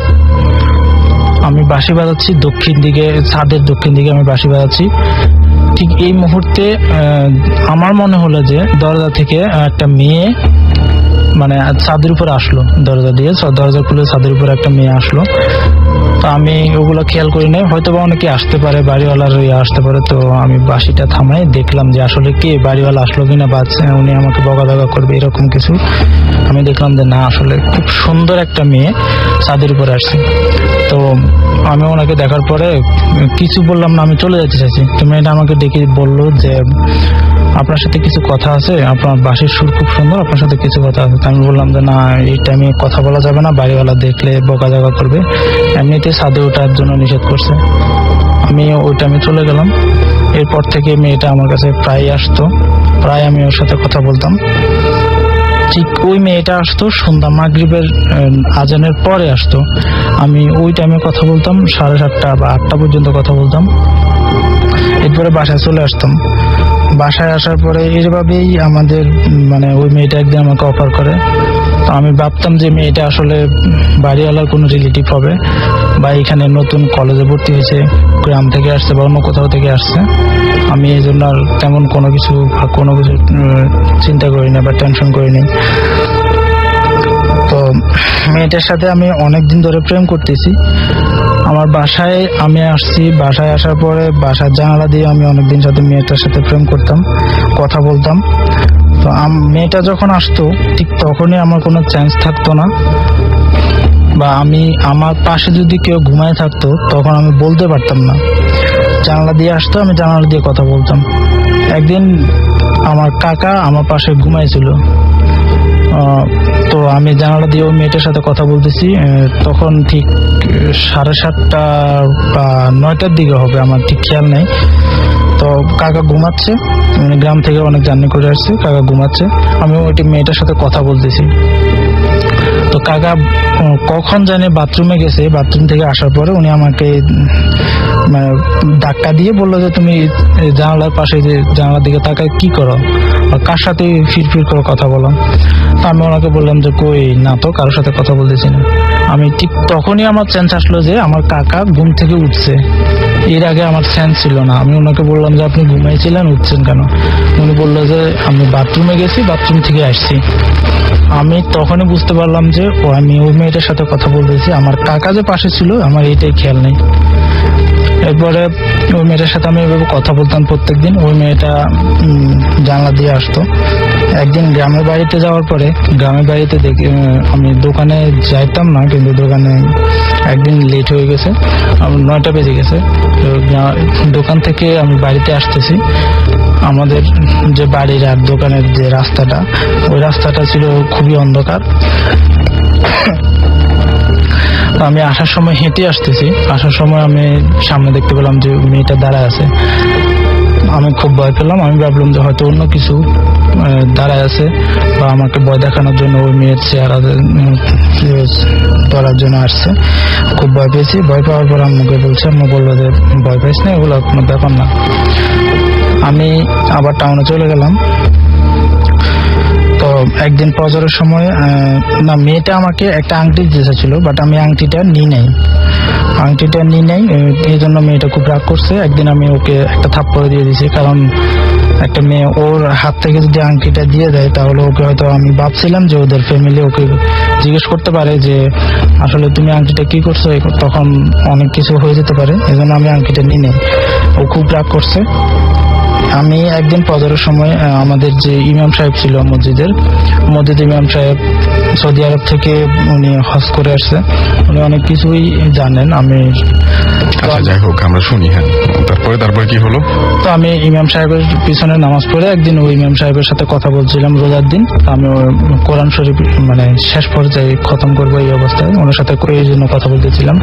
আমি বাঁশি বাজাচ্ছি দক্ষিণ দিকে, ছাদের দক্ষিণ দিকে আমি বাঁশি বাজাচ্ছি। ঠিক এই মুহূর্তে আমার মনে হলো যে দরজা থেকে একটা মেয়ে মানে ছাদের উপরে আসলো, দরজা দিয়ে দরজা খুলে ছাদের উপরে একটা মেয়ে আসলো। তো আমি ওগুলো খেয়াল করি নাই, হয়তো বা অনেকে আসতে পারে, বাড়িওয়ালার আসতে পারে। তো আমি বাঁশিটা থামাই, দেখলাম যে আসলে কে বাড়িওয়ালা আসলো কিনা বা উনি আমাকে বকাঝকা করবে এরকম কিছু। আমি দেখলাম যে না, আসলে খুব সুন্দর একটা মেয়ে ছাদের উপরে আসছে। তো আমি ওনাকে দেখার পরে কিছু বললাম না, আমি চলে যেতে চাইছি। তো মেয়েটা আমাকে ডেকে বললো যে আপনার সাথে কিছু কথা আছে, আপনার বাঁশির সুর খুব সুন্দর, আপনার সাথে কিছু কথা আছে। আমি বললাম যে না, এই টাইমে কথা বলা যাবে না, বাড়িওয়ালা দেখলে বকাঝকা করবে, এমনিতে ছাদে ওঠার জন্য নিষেধ করছে। আমি ওই টাইমে চলে গেলাম। এরপর থেকে মেয়েটা আমার কাছে প্রায় আসতো, প্রায় আমি ওর সাথে কথা বলতাম। ঠিক ওই মেয়েটা আসতো সন্ধ্যা মাগরিবের আজানের পরে আসতো। আমি ওই টাইমে কথা বলতাম 7:30 বা 8টা পর্যন্ত কথা বলতাম। এরপরে বাসায় চলে আসতাম। বাসায় আসার পরে এভাবেই আমাদের মানে ওই মেয়েটা একদিন আমাকে অফার করে। তো আমি ভাবতাম যে মেয়েটা আসলে বাড়িওয়ালার কোনো রিলেটিভ হবে, বা এখানে নতুন কলেজে ভর্তি হয়েছে, গ্রাম থেকে আসছে বা অন্য কোথাও থেকে আসছে। আমি এই জন্য আর তেমন কোনো কিছু চিন্তা করিনি বা টেনশন করিনি। তো মেয়েটার সাথে আমি অনেকদিন ধরে প্রেম করতেছি। আমার বাসায় আমি আসছি, বাসায় আসার পরে বাসার জানালা দিয়ে আমি অনেকদিন সাথে মেয়েটার সাথে প্রেম করতাম, কথা বলতাম। তো মেয়েটা যখন আসতো ঠিক তখনই আমার কোনো চান্স থাকতো না, বা আমার পাশে যদি কেউ ঘুমায় থাকতো তখন আমি বলতে পারতাম না। জানালা দিয়ে আসতো, আমি জানালা দিয়ে কথা বলতাম। একদিন আমার কাকা আমার পাশে ঘুমাইছিল, তো আমি জানালা দিয়ে ওই মেয়েটার সাথে কথা বলতেছি। তখন ঠিক 7:30 বা 9টার দিকে হবে, আমার ঠিক খেয়াল নেই। তো কাকা ঘুমাচ্ছে, গ্রাম থেকে অনেক জার্নি করে আসছে, কাকা ঘুমাচ্ছে, আমি ওই মেয়েটার সাথে কথা বলতেছি। তো কাকা কখন জানে বাথরুমে গেছে, বাথরুম থেকে আসার পরে উনি আমাকে ধাক্কা দিয়ে বললো যে তুমি জানালার পাশে যে জানালার দিকে তাকায় কি করো, আর কার সাথে ফিরফির করে কথা বলো। তো আমি ওনাকে বললাম যে কই না তো, কারোর সাথে কথা বলতেছি না। আমি ঠিক তখনই আমার সেন্স আসলো যে আমার কাকা ঘুম থেকে উঠছে। এর আগে আমার সেন্স ছিল না। আমি ওনাকে বললাম যে আপনি ঘুমাইছিলেন, উঠছেন কেন? উনি বললো যে আমি বাথরুমে গেছি, বাথরুম থেকে আসছি। আমি তখনই বুঝতে পারলাম যে আমি ওই মেয়েটার সাথে কথা বলতেছি, আমার কাকা যে পাশে ছিল আমার এইটাই খেয়াল নেই। এরপরে ওই মেয়েটার সাথে আমি এভাবে কথা বলতাম প্রত্যেকদিন। ওই মেয়েটা জানলা দিয়ে আসতো। একদিন গ্রামের বাড়িতে যাওয়ার পরে, গ্রামের বাড়িতে দেখি আমি দোকানে যাইতাম না, কিন্তু দোকানে একদিন লেট হয়ে গেছে, 9টা বেজে গেছে। তো দোকান থেকে আমি বাড়িতে আসতেছি। আমাদের যে বাড়ির আর দোকানের যে রাস্তাটা, ওই রাস্তাটা ছিল খুবই অন্ধকার। আমি আসার সময় হেঁটে আসতেছি, আসার সময় আমি সামনে দেখতে পেলাম যে মেয়েটা দাঁড়ায় আছে। আমি খুব ভয় পেলাম। আমি ভাবলাম যে হয়তো অন্য কিছু দাঁড়ায় আছে, বা আমাকে ভয় দেখানোর জন্য ওই মেয়ের চেহারা ধরার জন্য আসছে। খুব ভয় পেয়েছি। ভয় পাওয়ার পর আম্মুকে বলছে, আম্মু বললো যে ভয় পাইস না, এগুলো কোনো ব্যাপার না। আমি আবার টাউনে চলে গেলাম। তো একদিন ফজরের সময় না, মেয়েটা আমাকে একটা আংটি দিয়েছিল, বাট আমি আংটিটা নিই নাই। এই জন্য মেয়েটা খুব রাগ করছে। একদিন আমি ওকে একটা থাপ্পড় দিয়ে দিয়েছি, কারণ একটা মেয়ে ওর হাত থেকে যদি আংটিটা দিয়ে দেয় তাহলে ওকে হয়তো, আমি ভাবছিলাম যে ওদের ফ্যামিলি ওকে জিজ্ঞেস করতে পারে যে আসলে তুমি আংটিটা কি করছো, তখন অনেক কিছু হয়ে যেতে পারে। এই জন্য আমি আংটিটা নিই নাই। ও খুব রাগ করছে। আমি একদিন ফজরের সময় আমাদের যে ইমাম সাহেব ছিল মসজিদ ইমাম সাহেব সৌদি আরব থেকে উনি হজ করে আসছে, উনি অনেক কিছুই জানেন। আমি যাই হোক, আমরা শুনি। হ্যাঁ, তারপরে কি হলো? তো আমি ইমাম সাহেবের পিছনে নামাজ পড়ে একদিন ওই ইমাম সাহেবের সাথে কথা বলছিলাম রোজার দিন। আমি কোরআন শরীফ শেষ পর্যায়ে খতম করবো এই অবস্থায়, ওনার সাথে এই জন্য কথা বলতেছিলাম।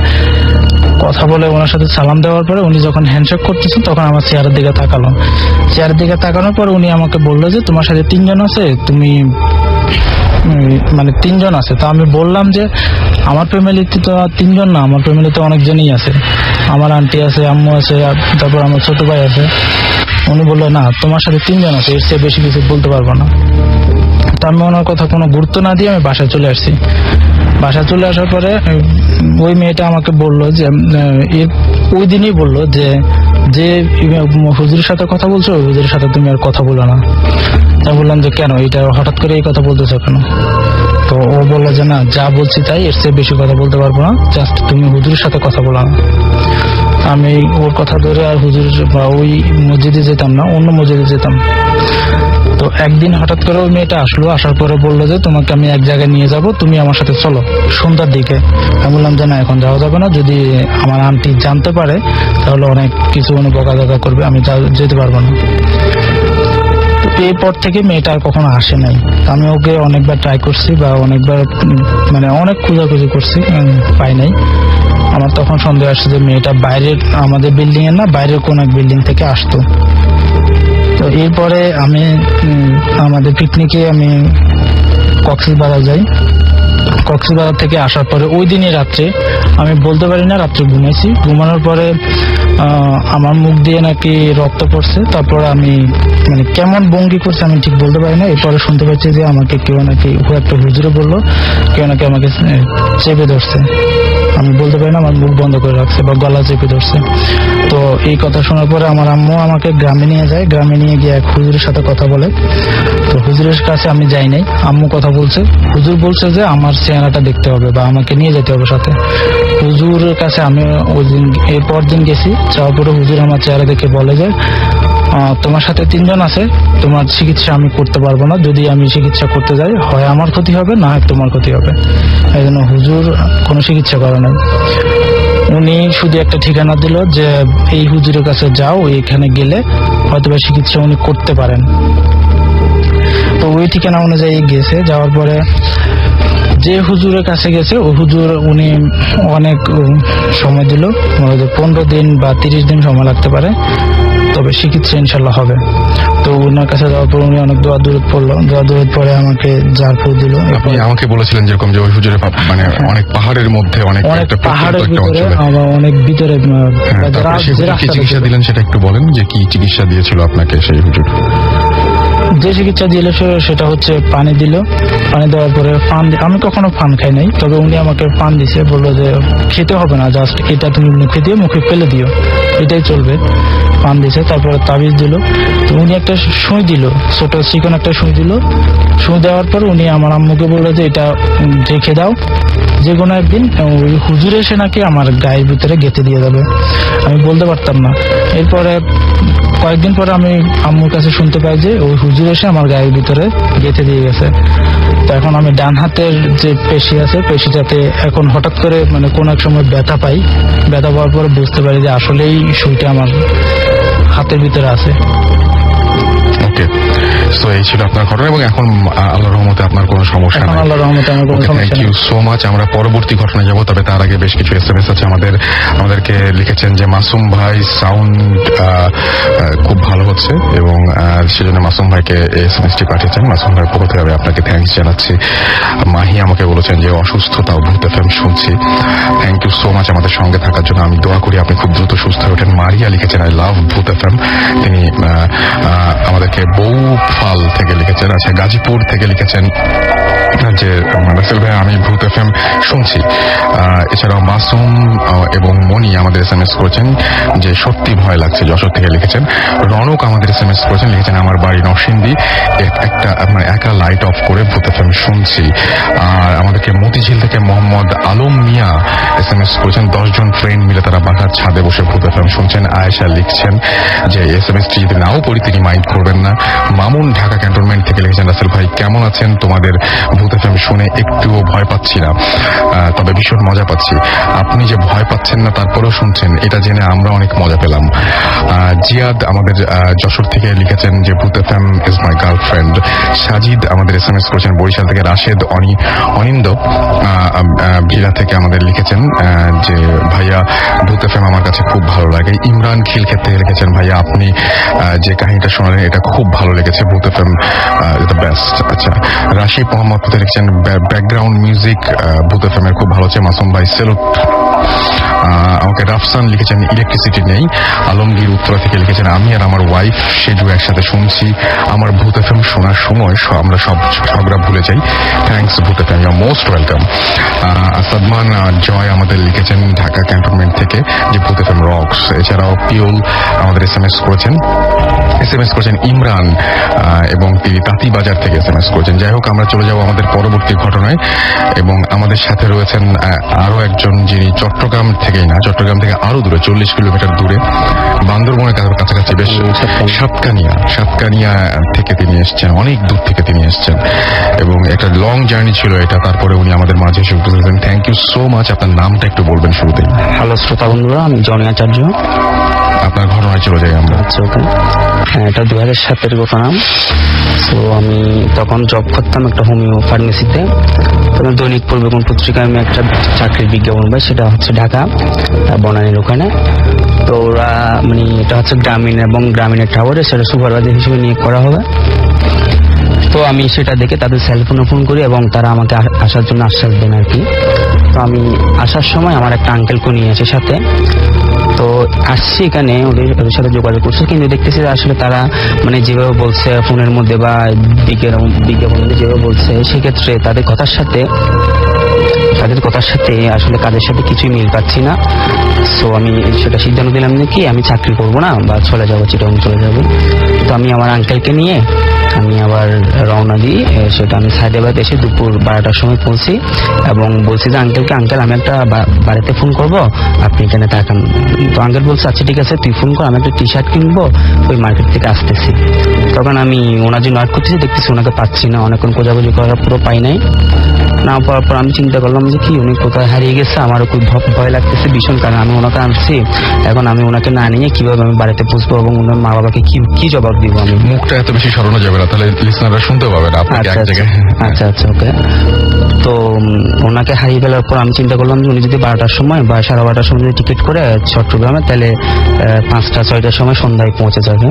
কথা বলে ওনার সাথে সালাম দেওয়ার পরে উনি যখন হ্যান্ডশেক করতেছেন তখন আমার চেয়ারের দিকে তাকালো। চেয়ারের দিকে তাকানোর পর উনি আমাকে বললো যে তোমার সাথে 3 জন আছে, তুমি মানে 3 জন আছে। তো আমি বললাম যে আমার ফ্যামিলিতে তো 3 জন না, আমার ফ্যামিলিতে অনেকজনই আছে, আমার আন্টি আছে, আম্মু আছে, আর তারপর আমার ছোট ভাই আছে। উনি বললো না, তোমার সাথে 3 জন আছে, এর চেয়ে বেশি কিছু বলতে পারবো না। তো আমি ওনার কথা কোনো গুরুত্ব না দিয়ে আমি বাসায় চলে আসছি। বাসায় চলে আসার পরে ওই মেয়েটা আমাকে বললো যে ওই দিনই বললো যে যে হুজুরের সাথে কথা বলছো, ওই হুজুরের সাথে তুমি আর কথা বলো না। আমি বললাম যে কেন, এটা হঠাৎ করে এই কথা বলতেছো কেন? তো ও বললো যে না, যা বলছি তাই, এর চেয়ে বেশি কথা বলতে পারবো না, জাস্ট তুমি হুজুরের সাথে কথা বলো না। আমি ওর কথা ধরে আর হুজুর বা ওই মসজিদে যেতাম না, অন্য মসজিদে যেতাম। তো একদিন হঠাৎ করে ওই মেয়েটা আসলো, আসার পরে বললো যে তোমাকে আমি এক জায়গায় নিয়ে যাব, তুমি আমার সাথে চলো সন্ধ্যার দিকে। আমি বললাম যে না, এখন যাওয়া যাবে না, যদি আমার আন্টি জানতে পারে তাহলে অনেক কিছু বকাঝকা করবে, আমি যেতে পারবো না। এরপর থেকে মেয়েটা আর কখনো আসে নাই। আমি ওকে অনেকবার ট্রাই করছি বা অনেকবার মানে অনেক খোঁজাখুঁজি করছি, পাই নাই। আমার তখন সন্দেহ আসছে যে মেয়েটা বাইরের, আমাদের বিল্ডিং এর না, বাইরের কোন এক বিল্ডিং থেকে আসতো। তো এরপরে আমি আমাদের পিকনিকে আমি কক্সবাজার যাই। কক্সবাজার থেকে আসার পরে ওই দিনই রাত্রে, আমি বলতে পারি না, রাত্রে ঘুমাইছি। ঘুমানোর পরে আমার মুখ দিয়ে নাকি রক্ত পড়ছে। তারপর আমি মানে কেমন ভঙ্গি করছে আমি ঠিক বলতে পারি না। এরপরে শুনতে পাচ্ছি যে আমাকে কেউ নাকি, একটা হুজুরে বললো কেউ নাকি আমাকে চেপে ধরছে। আমি বলতে পারি না, আমার মুখ বন্ধ করে রাখছে বা গলা চেপে ধরছে। তো এই কথা শোনার পরে আমার আম্মু আমাকে গ্রামে নিয়ে যায়। গ্রামে নিয়ে গিয়ে এক হুজুরের সাথে কথা বলে। তো হুজুরের কাছে আমি যাই নাই, আম্মু কথা বলছে। হুজুর বলছে যে আমার চেহারাটা দেখতে হবে বা আমাকে নিয়ে যেতে হবে সাথে। হুজুরের কাছে আমি ওই দিন, এরপর দিন গেছি। যাওয়ার পরে হুজুর আমার চেহারা দেখে বলে যে তোমার সাথে 3 জন আছে, তোমার চিকিৎসা আমি করতে পারবো না, যদি আমি চিকিৎসা করতে যাই হয় আমার ক্ষতি হবে, না হয় তোমার ক্ষতি হবে। এই জন্য হুজুর কোনো চিকিৎসা করে নাই। উনি শুধু একটা ঠিকানা দিল যে এই হুজুরের কাছে যাও, এখানে গেলে হয়তো বা চিকিৎসা উনি করতে পারেন। তো ওই ঠিকানা অনুযায়ী গেছে। যাওয়ার পরে যে হুজুরের কাছে গেছে, ওই হুজুর উনি অনেক সময় দিল, 15 দিন বা 30 দিন সময় লাগতে পারে, তবে চিকিৎসা ইনশাল্লাহ হবে। তো ওনার কাছে যাওয়ার পর উনি অনেক দোয়া দূরত পড়লো। দোয়া দূরত পরে আমাকে জারফুল দিল। আপনি আমাকে বলেছিলেন যেরকম যে ওই হুজুরের মানে অনেক পাহাড়ের মধ্যে, অনেক একটা পাহাড়ের প্রত্যন্ত একটা ভিতরে, অঞ্চলে। আবার অনেক ভিতরে। তারপরে সেই হুজুর কি চিকিৎসা দিলেন সেটা একটু বলেন, যে কি চিকিৎসা দিয়েছিল আপনাকে সেই হুজুর? যে চিকিৎসা দিল সেটা হচ্ছে পানি দিল। পানি দেওয়ার পরে পান, আমি কখনো পান খাই নাই, তবে উনি আমাকে পান দিছে। বললো যে খেতে হবে না, জাস্ট এটা তুমি মুখে দিয়ে মুখে ফেলে দিও, এটাই চলবে। পান দিছে। তারপরে তাবিজ দিল। তো উনি একটা সুই দিল, ছোট চিকন একটা সুই দিল। সুই দেওয়ার পর উনি আমার আম্মুকে বললো যে এটা রেখে দাও, যে কোনো একদিন ওই হুজুর এসে নাকি আমার গায়ের ভিতরে গেঁথে দিয়ে যাবে। আমি বলতে পারতাম না। এরপরে কয়েকদিন পরে আমি আম্মুর কাছে শুনতে পাই যে ওই হুজুর এসে আমার গায়ের ভিতরে গেঁথে দিয়ে গেছে। তো এখন আমি ডান হাতের যে পেশি আছে, পেশিটাতে এখন হঠাৎ করে মানে কোন এক সময় ব্যথা পাই। ব্যথা পাওয়ার পরে বুঝতে পারি যে আসলেই সুইটা আমার হাতের ভিতরে আছে। ওকে, তো এই ছিল আপনার ঘটনা, এবং এখন আল্লাহর রহমতে আপনার কোনো সমস্যা নেই। আল্লাহর রহমতে আমার কোনো সমস্যা থ্যাংক নেই। You so much. আমরা পরবর্তী ঘটনায় যাব, তবে তার আগে বেশ কিছু এসএমএস আছে। আমাদেরকে লিখেছেন যে মাসুম ভাই সাউন্ড খুব ভালো হচ্ছে, এবং সেজন্য মাসুম ভাইকে এসএমএসটি পাঠিয়েছেন। মাসুম ভাই পক্ষ থেকে আমি আপনাকে থ্যাঙ্কস জানাচ্ছি। মাহি আমাকে বলেছেন যে অসুস্থতা, ভূত এফএম শুনছি। থ্যাংক ইউ সো মাচ আমাদের সঙ্গে থাকার জন্য। আমি দোয়া করি আপনি খুব দ্রুত সুস্থ হয়ে ওঠেন। মারিয়া লিখেছেন আই লাভ ভূত এফএম। তিনি আমাদেরকে বউফাল থেকে লিখেছেন, আচ্ছা গাজীপুর থেকে লিখেছেন যে রাসেল ভাই আমি ভূত এফএম শুনছি। এছাড়াও মাসুম এবং মনি আমাদের এসএমএস করেছেন যে সত্যি ভয় লাগছে, যশোর থেকে লিখেছেন। রনক আমাদের এসএমএস করেছেন, লিখেছেন আমার বাড়ি নরসিংদী, একটা মানে একা লাইট অফ করে ভূত এফএম শুনছি। আর আমাদেরকে মতিঝিল থেকে মোহাম্মদ আলম মিয়া এসএমএস করেছেন, 10 জন ফ্রেন্ড মিলে তারা বাসার ছাদে বসে ভূত এফএম শুনছেন। আয়েশা লিখছেন যে এসএমএসটি যদি নাও পড়ি তিনি মাইন্ড করবেন না। মামুন ঢাকা ক্যান্টনমেন্ট থেকে লিখেছেন রাসেল ভাই কেমন আছেন, তোমাদের ভূত এফএম শুনে একটুও ভয় পাচ্ছি না, তবে ভীষণ মজা পাচ্ছি। আপনি যে ভয় পাচ্ছেন না তারপরেও শুনছেন, এটা জেনে আমরা অনেক মজা পেলাম। জিয়াদ আমাদের যশোর থেকে লিখেছেন যে ভূত FM is my girlfriend. Sajid আমাদের এসএমএস করেছেন বরিশাল থেকে। রাশেদ অনিন্দ ভিলা থেকে আমাদের লিখেছেন যে ভাইয়া ভূত এফএম আমার কাছে খুব ভালো লাগে, ইমরান খিলক্ষেত থেকে লিখেছেন, ভাইয়া আপনি যে কাহিনীটা শোনালেন এটা খুব ভালো লেগেছে, ভূত এফএম দ্য বেস্ট। আচ্ছা, রাশিদ মোহাম্মদ থেকে লিখেছেন, ব্যাকগ্রাউন্ড মিউজিক ভূত এফএম এর খুব ভালো হচ্ছে, মাসুম ভাই সেলুট। আমাকে রাফসান লিখেছেন, ইলেকট্রিসিটি নেই। আলমগীর উত্তরা থেকে লিখেছেন, আমি আর আমার ওয়াইফ সেজু একসাথে শুনছি, আমার ভূত এফএম শোনার সময় আমরা সব ঝগড়া ভুলে যাই। Thanks Bhoot FM, you are most welcome. Sadman Joy আমাদের লিখেছেন ঢাকা ক্যান্টনমেন্ট থেকে যে ভূত এফএম রক্স। এছাড়াও পিওল আমাদের এসএমএস করেছেন ইমরান, এবং তিনি তাঁতিবাজার থেকে এসএমএস করেছেন। যাই হোক, আমরা চলে যাব আমাদের পরবর্তী ঘটনায়, এবং আমাদের সাথে রয়েছেন আরো একজন, যিনি চট্টগ্রাম থেকেই না, চট্টগ্রাম থেকে আরো দূরে 40 কিলোমিটার দূরে বান্দরবনের কাছাকাছি বেশ সাতকানিয়া থেকে তিনি এসছেন, অনেক দূর থেকে তিনি এসছেন, এবং একটা লং জার্নি ছিল এটা। তারপরে উনি আমাদের মাঝে এসে উপস্থিত হয়েছেন। Thank you so much. আপনার নামটা একটু বলবেন শুরুতেই। হ্যালো শ্রোতা বন্ধুরা, আমি জনি আচার্য। আপনার ঘটনায় চলে যাই আমরা। আচ্ছা, ওকে। এটা 2007-এর ঘটনা। তো আমি তখন জব করতাম একটা হোমিও ফার্মেসিতে। তখন দৈনিক পূর্বকোণ পত্রিকায় আমি একটা চাকরির বিজ্ঞাপন পাই, সেটা হচ্ছে ঢাকা বনানীর ওখানে। তো ওরা মানে এটা হচ্ছে গ্রামীণ এবং গ্রামীণের টাওয়ারে, সেটা সুপারভাইজার হিসেবে নিয়োগ করা হবে। তো আমি সেটা দেখে তাদের সেলফোনে ফোন করি এবং তারা আমাকে আসার জন্য আশ্বাস দেন আর কি। তো আমি আসার সময় আমার একটা আঙ্কেলকে নিয়ে আসি সাথে। তো আসছি এখানে, ওদের সাথে যোগাযোগ করছি, কিন্তু দেখতেছি আসলে তারা মানে যেভাবে বলছে ফোনের মধ্যে বা বিজ্ঞাপনের যেভাবে বলছে, সেক্ষেত্রে তাদের কথার সাথে আসলে কাজের সাথে কিছুই মিল পাচ্ছি না। সো আমি সেটা সিদ্ধান্ত দিলাম যে কি আমি চাকরি করবো না বা চলে যাবো, চিটাগং চলে যাবো। তো আমি আমার আঙ্কেলকে নিয়ে আমি আবার রওনা দিই। সেটা আমি সাইদাবাদ এসে দুপুর 12টার সময় পৌঁছি এবং বলছি যে আঙ্কেল আমি একটা বাড়িতে ফোন করব, আপনি এখানে থাকেন। তো আঙ্কেল বলছে আচ্ছা ঠিক আছে, তুই ফোন কর, আমি একটা টি শার্ট কিনবো, ওই মার্কেট থেকে আসতেছি। তখন আমি ওনার জন্য ওয়েট করতেছি, দেখতেছি ওনাকে পাচ্ছি না, অনেকক্ষণ খোঁজাখুঁজি করার পুরো পাই নাই। না পাওয়ার পর আমি চিন্তা করলাম যে কি উনি কোথায় হারিয়ে গেছে, আমারও খুব ভয় লাগতেছে ভীষণ, কারণ আমি ওনাকে আনছি। এখন আমি ওনাকে না নিয়ে কিভাবে আমি বাড়িতে পৌঁছবো এবং ওনার মা বাবাকে কি জবাব দিব? আমি মুখটা এত বেশি সরানো যাবে না, তাহলে লিসনাররা শুনতে পাবে না আপনাকে এক জায়গায়। আচ্ছা, ওকে। তো ওনাকে হারিয়ে ফেলার পর আমি চিন্তা করলাম যে উনি যদি 12টার সময় বা 12:30টার সময় যদি টিকিট করে চট্টগ্রামে, তাহলে 5টা-6টার সময় সন্ধ্যায় পৌঁছে যাবে।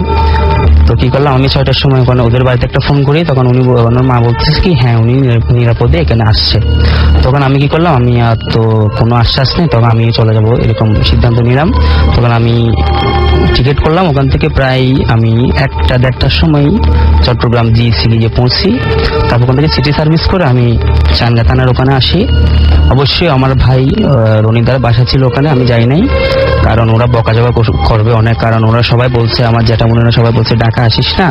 তো কি করলাম, আমি 6টার সময় ওখানে ওদের বাড়িতে একটা ফোন করি। তখন ওনার মা বলতেছে কি হ্যাঁ উনি নিরাপদে এখানে আসছে। তখন আমি কি করলাম, আমি আর তো কোনো আশ্বাস নেই, তখন আমি চলে যাব এরকম সিদ্ধান্ত নিলাম। তখন আমি টিকিট করলাম, ওখান থেকে প্রায় আমি 1টা-1:30টার সময় চট্টগ্রাম জিসিডি গিয়ে পৌঁছি। তারপর ওখান থেকে সিটি সার্ভিস করে আমি চাঙ্গা থানার ওখানে আসি। অবশ্যই আমার ভাই রনিদার বাসা ছিল ওখানে, আমি যাই নাই, কারণ ওরা বকাঝকা করবে অনেক। কারণ ওরা সবাই বলছে, আমার যেটা মনে হয় সবাই বলছে ঢাকা আসিস না,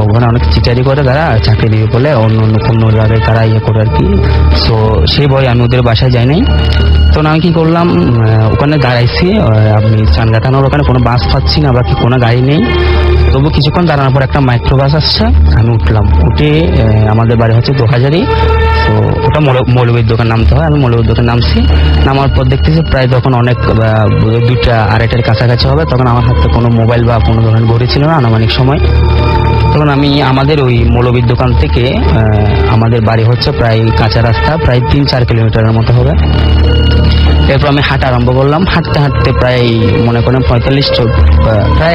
ওখানে অনেক চিটারি করে তারা, চাকরি দিবে বলে অন্য কোনো জায়গায় তারা ইয়ে করে আর কি। সো সেই ভয় আমি ওদের বাসায় যাই নাই। তো আমি কি করলাম, ওখানে দাঁড়াইছি, আপনি চাঙ্গা থানার ওখানে কোনো বাস পাচ্ছি না বা কি কোনো গাড়ি নেই। তবু কিছুক্ষণ দাঁড়ানোর পর একটা মাইক্রোবাস আসছে, আমি উঠলাম। উঠে আমাদের বাড়ি হচ্ছে 2000-ই। তো ওটা মৌলবীর দোকান নামতে হয়, আমি মৌলবীর দোকান নামছি। নামার পর দেখতেছি প্রায় তখন অনেক 2টা-2:30-এর কাছাকাছি হবে। তখন আমার হাতে কোনো মোবাইল বা কোনো ধরনের ঘড়ি ছিল না আনুমানিক সময়। তখন আমি আমাদের ওই মৌলবীর দোকান থেকে আমাদের বাড়ি হচ্ছে প্রায় কাঁচা রাস্তা, প্রায় 3-4 কিলোমিটারের মতো হবে। এরপর আমি হাঁটা আরম্ভ করলাম। হাঁটতে হাঁটতে প্রায় মনে করেন প্রায়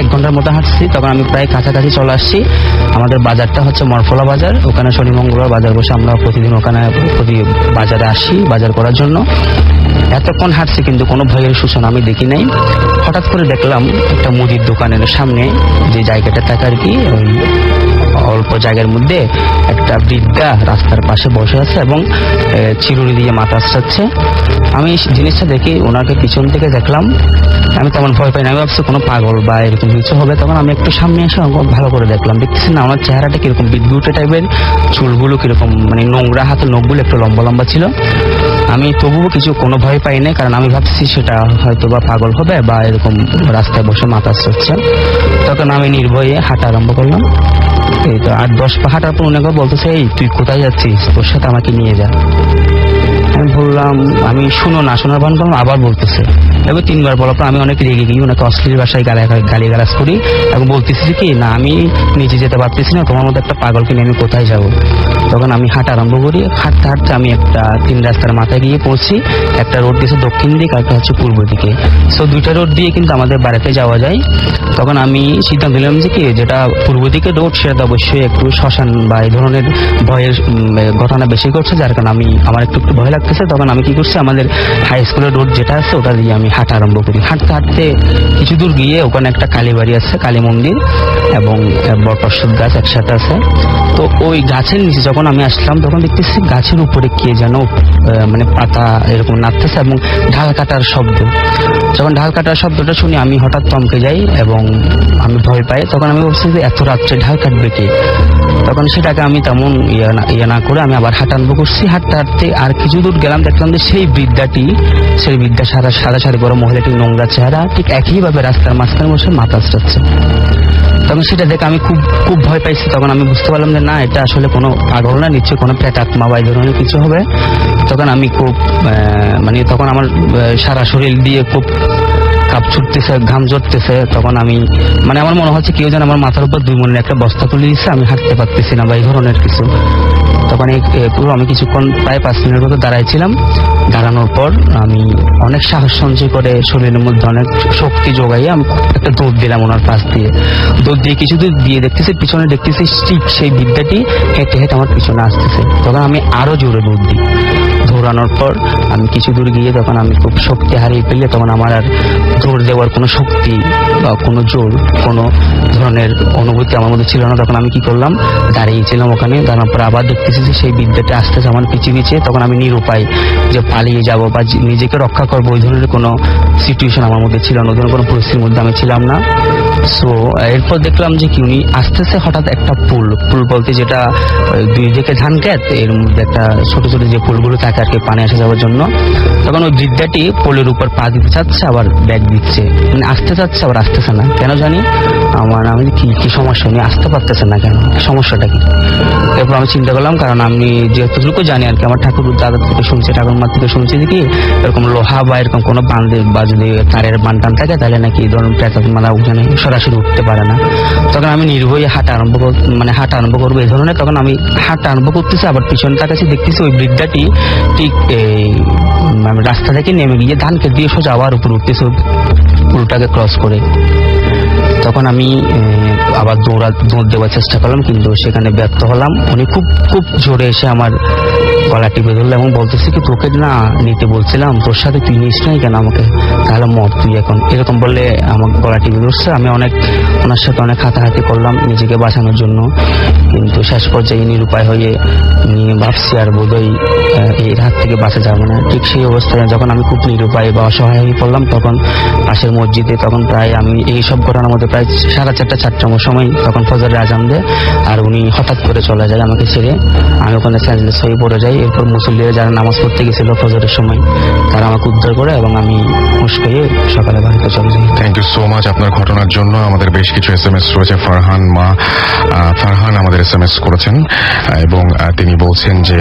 1 ঘন্টার মতো হাঁটছি। তখন আমি প্রায় কাছাকাছি চলে আসছি। আমাদের বাজারটা হচ্ছে মরফলা বাজার, ওখানে শনি মঙ্গলবার বাজার বসে, আমরা প্রতিদিন ওখানে বাজারে আসি বাজার করার জন্য। এতক্ষণ হাঁটছি কিন্তু কোনো ভয়ের সূচনা আমি দেখি নাই। হঠাৎ করে দেখলাম একটা মুদির দোকানের সামনে, যে জায়গাটা থাকে আর কি, ওই অল্প জায়গার মধ্যে একটা বৃদ্ধা রাস্তার পাশে বসে আছে এবং চিরুনি দিয়ে মাথা আঁচড়াচ্ছে। আমি জিনিসটা দেখি ওনাকে পিছন থেকে দেখলাম, আমি তেমন ভয় পাই না, আমি ভাবছি কোনো পাগল বা এরকম কিছু হবে। তখন আমি একটু সামনে এসে ভালো করে দেখলাম, দেখতেছি না ওনার চেহারাটা কিরকম বিদ্যুৎ টাইপের, চুলগুলো কিরকম মানে নোংরা, হাতের নখগুলো একটু লম্বা লম্বা ছিল। আমি তবুও কোনো ভয় পাই না, কারণ আমি ভাবছি সেটা হয়তো বা পাগল হবে বা এরকম রাস্তায় বসে মাথা আঁচড়াচ্ছে। তখন আমি নির্ভয়ে হাঁটা আরম্ভ করলাম। এই তো 8-10 পা হাঁটার পর উনি বলতেছে, এই তুই কোথায় যাচ্ছিস, তোর সাথে আমাকে নিয়ে যা। আমি বললাম, আমি শোনার ভান করলাম, আবার বলতেছে। এবার 3বার বলার পর আমি অনেক রেগে গিয়ে ওনাকে অশ্লীল ভাষায় গালিগালাজ করি এবং বলতেছি যে কি না, আমি নিচে যেতে পারতেছি না, তোমার মতো একটা পাগলকে নিয়ে আমি কোথায় যাব। তখন আমি হাঁটা আরম্ভ করি। হাঁটতে হাঁটতে আমি একটা 3 রাস্তার মাথায় গিয়ে পৌঁছি। একটা রোড দিয়েছে দক্ষিণ দিক, আর একটা হচ্ছে পূর্ব দিকে। সো 2টা রোড দিয়ে কিন্তু আমাদের বাড়িতে যাওয়া যায়। তখন আমি সিদ্ধান্ত নিলাম যে কি, যেটা পূর্ব দিকে রোড সেটা অবশ্যই একটু শ্মশান বা এই ধরনের ভয়ের ঘটনা বেশি ঘটছে, যার কারণে আমার একটু ভয় লাগতেছে। তখন আমি কি করছি, আমাদের হাই স্কুলের রোড যেটা আছে ওটা দিয়ে আমি হাঁটা আরম্ভ করি। হাঁটতে হাঁটতে কিছু দূর গিয়ে ওখানে একটা কালী বাড়ি আছে, কালী মন্দির এবং বটঅশ্বত্থ গাছ একসাথে আছে। তো ওই গাছের নিচে যখন আমি আসলাম, তখন দেখতেছি গাছের উপরে কে যেন মানে পাতা এরকম নাচতেছে এবং ঢাল কাটার শব্দ। যখন ঢাল কাটার শব্দটা শুনি আমি হঠাৎ চমকে যাই এবং আমি ভয় পাই। তখন আমি বলছি যে এত রাত্রে ঢাল কাটবে কে। তখন সেটাকে আমি তেমন ইয়ে না করে আমি আবার হাঁটা আরম্ভ করছি। হাঁটতে হাঁটতে আর কিছু দূর গেলাম, দেখলাম যে সেই বৃদ্ধা সাদা শাড়ি পরা মহিলাটি, নোংরা চেহারা, ঠিক একইভাবে রাস্তার মাঝখানে বসে মাথা আঁচড়াচ্ছে। তখন সেটা দেখে আমি খুব ভয় পাইছি। তখন আমি বুঝতে পারলাম যে না, এটা আসলে কোনো পাগল না, নিশ্চয়ই কোনো প্রেতাত্মা বা এই ধরনের কিছু হবে। তখন আমি খুব তখন আমার সারা শরীর দিয়ে খুব কাপ ছুটতেছে, ঘাম জড়তেছে। তখন আমি আমার মনে হচ্ছে কেউ যেন আমার মাথার উপর 2 মনের একটা বস্তা তুলে দিচ্ছে, আমি হাঁটতে পারতেছি না বা এই ধরনের কিছু। তখন পুরো আমি কিছুক্ষণ প্রায় 5 মিনিটের মতো দাঁড়াইছিলাম। দাঁড়ানোর পর আমি অনেক সাহস সঞ্চয় করে শরীরের মধ্যে অনেক শক্তি যোগাইয়ে আমি একটা দৌড় দিলাম ওনার পাশ দিয়ে। দৌড় দিয়ে কিছু দূর দিয়ে দেখতেছি, পিছনে দেখতেছি ঠিক সেই বিদ্যাটি হেঁটে হেঁটে আমার পিছনে আসতেছে। তখন আমি আরো জোরে দৌড় দিই। দৌড়ানোর পর আমি কিছু দূর গিয়ে তখন আমি খুব শক্তি হারিয়ে ফেললে, তখন আমার আর দৌড় দেওয়ার কোনো শক্তি বা কোনো জোর, কোনো ধরনের অনুভূতি আমার মধ্যে ছিল না। তখন আমি কি করলাম, দাঁড়িয়েছিলাম ওখানে। দাঁড়ানোর পর আবার দেখতেছি যে সেই বিদ্যাটা আসতেছে আমার পিছিয়ে। তখন আমি নিরুপায় যে পালিয়ে যাব বা নিজেকে রক্ষা করবো, ওই ধরনের কোনো সিচুয়েশন আমার মধ্যে ছিল না, ওই ধরনের কোনো পরিস্থিতির মধ্যে আমি ছিলাম না। সো এরপর দেখলাম যে কি উনি আসতেছে, হঠাৎ একটা পুল বলতে যেটা 2 দিকে ধান ক্ষেত, এর মধ্যে একটা ছোট ছোট যে পুলগুলো থাকে আর কি পানি আসা যাওয়ার জন্য। তখন ওই বৃদ্ধাটি পোলের উপর পা দিতে চাচ্ছে, আবার ব্যাগ দিচ্ছে, আসতে চাচ্ছে আবার আসতেছে না কেন জানি। আমি কি সমস্যা, উনি আসতে পারতেছে না কেন, সমস্যাটা কি? এরপর আমি চিন্তা করলাম, কারণ আমি যেটুকু জানি আর কি, আমার ঠাকুর দাদা থেকে শুনছি, ঠাকুরমার থেকে শুনছি যে কি এরকম লোহা বা এরকম কোনো বান্ধে বা যদি তারের বান টান থাকে তাহলে নাকি এই ধরনের প্রেতাত্মারা ওখানে সরাসরি উঠতে পারে না। তখন আমি নির্ভয়ে হাঁটা আরম্ভ করবো এই ধরনের। তখন আমি হাঁটা আরম্ভ করতেছি, আবার পিছনে তাকাচ্ছি, দেখতেছি ওই বৃদ্ধাটি ঠিক রাস্তা থেকে নেমে গিয়ে ধানকে দিয়ে সোজা আবার উপর উঠতেছে পুলটাকে ক্রস করে। তখন আমি আবার দৌড় দেওয়ার চেষ্টা করলাম, কিন্তু সেখানে ব্যর্থ হলাম। উনি খুব জোরে এসে আমার গলা টিপে ধরলো এবং বলতেছে কি, তোকে না নিতে বলছিলাম, তোর সাথে তুই নিস নাই কেন আমাকে, তাহলে মর তুই এখন, এরকম বললে আমার গলা টিপে ধরছে। আমি ওনার সাথে অনেক হাতাহাতি করলাম নিজেকে বাঁচানোর জন্য, কিন্তু শেষ পর্যায়ে নিরুপায় হয়ে ভাবছি আর বোধহয় এর হাত থেকে বাঁচা যাবে না। ঠিক সেই অবস্থায় যখন আমি খুব নিরুপায় বা অসহায় হয়ে পড়লাম, তখন পাশের মসজিদে, তখন প্রায় আমি এইসব ঘটনার মধ্যে প্রায় 4:30-4টার সময় তখন ফজরের আজান দেয়, আর উনি হঠাৎ করে চলে যায় আমাকে ছেড়ে। আমি ওখানে সেন্সলেস হয়ে পড়ে যাই। এরপর মুসল্লিরা যারা নামাজ পড়তে গেছিল ফজরের সময়, তারা আমাকে উদ্ধার করে এবং আমি হুঁশ পেয়ে সকালে বাড়িতে চলে যাই। থ্যাংক ইউ সো মাচ আপনার ঘটনার জন্য। আমাদের বেশ কিছু SMS রয়েছে। ফারহান আমাদের SMS করেছেন এবং তিনি বলছেন যে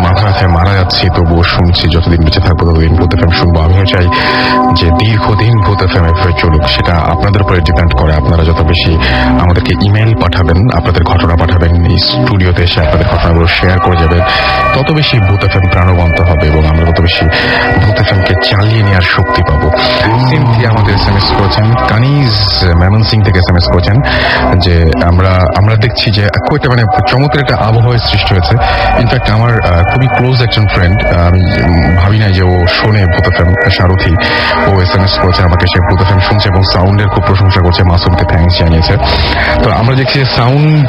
মাথা ব্যথায় মারা যাচ্ছি, তবুও শুনছি, যতদিন বেঁচে থাকবো ততদিন ভূত FM শুনবো। আমিও চাই যে দীর্ঘদিন ভূত FM চলুক। সেটা আপনাদের উপরে ডিপেন্ড করে। আপনারা যত বেশি আমাদেরকে ইমেল পাঠাবেন, আপনাদের ঘটনা পাঠাবেন, এই স্টুডিওতে এসে আপনাদের ঘটনাগুলো শেয়ার করে যাবেন, তত বেশি ভূত FM প্রাণবন্ত হবে এবং আমরা তত বেশি ভূত FM কে চালিয়ে নেওয়ার শক্তি পাবো। সিনথিয়া আমাদের SMS করেছেন, কানিজ ময়মনসিংহ থেকে SMS করেছেন যে আমরা দেখছি যে একটা চমৎকার একটা আবহাওয়ার সৃষ্টি হয়েছে। ইনফ্যাক্ট আমার খুবই ক্লোজ একজন ফ্রেন্ড, আমি ভাবি নাই যে ও শোনে ভূত FM, সারথি, ও SMS করেছে আমাকে, সে ভূত FM শুনছে এবং সাউন্ডের খুব প্রশংসা করছে, মাসুমকে থ্যাঙ্কস জানিয়েছে। তো আমরা দেখছি সাউন্ড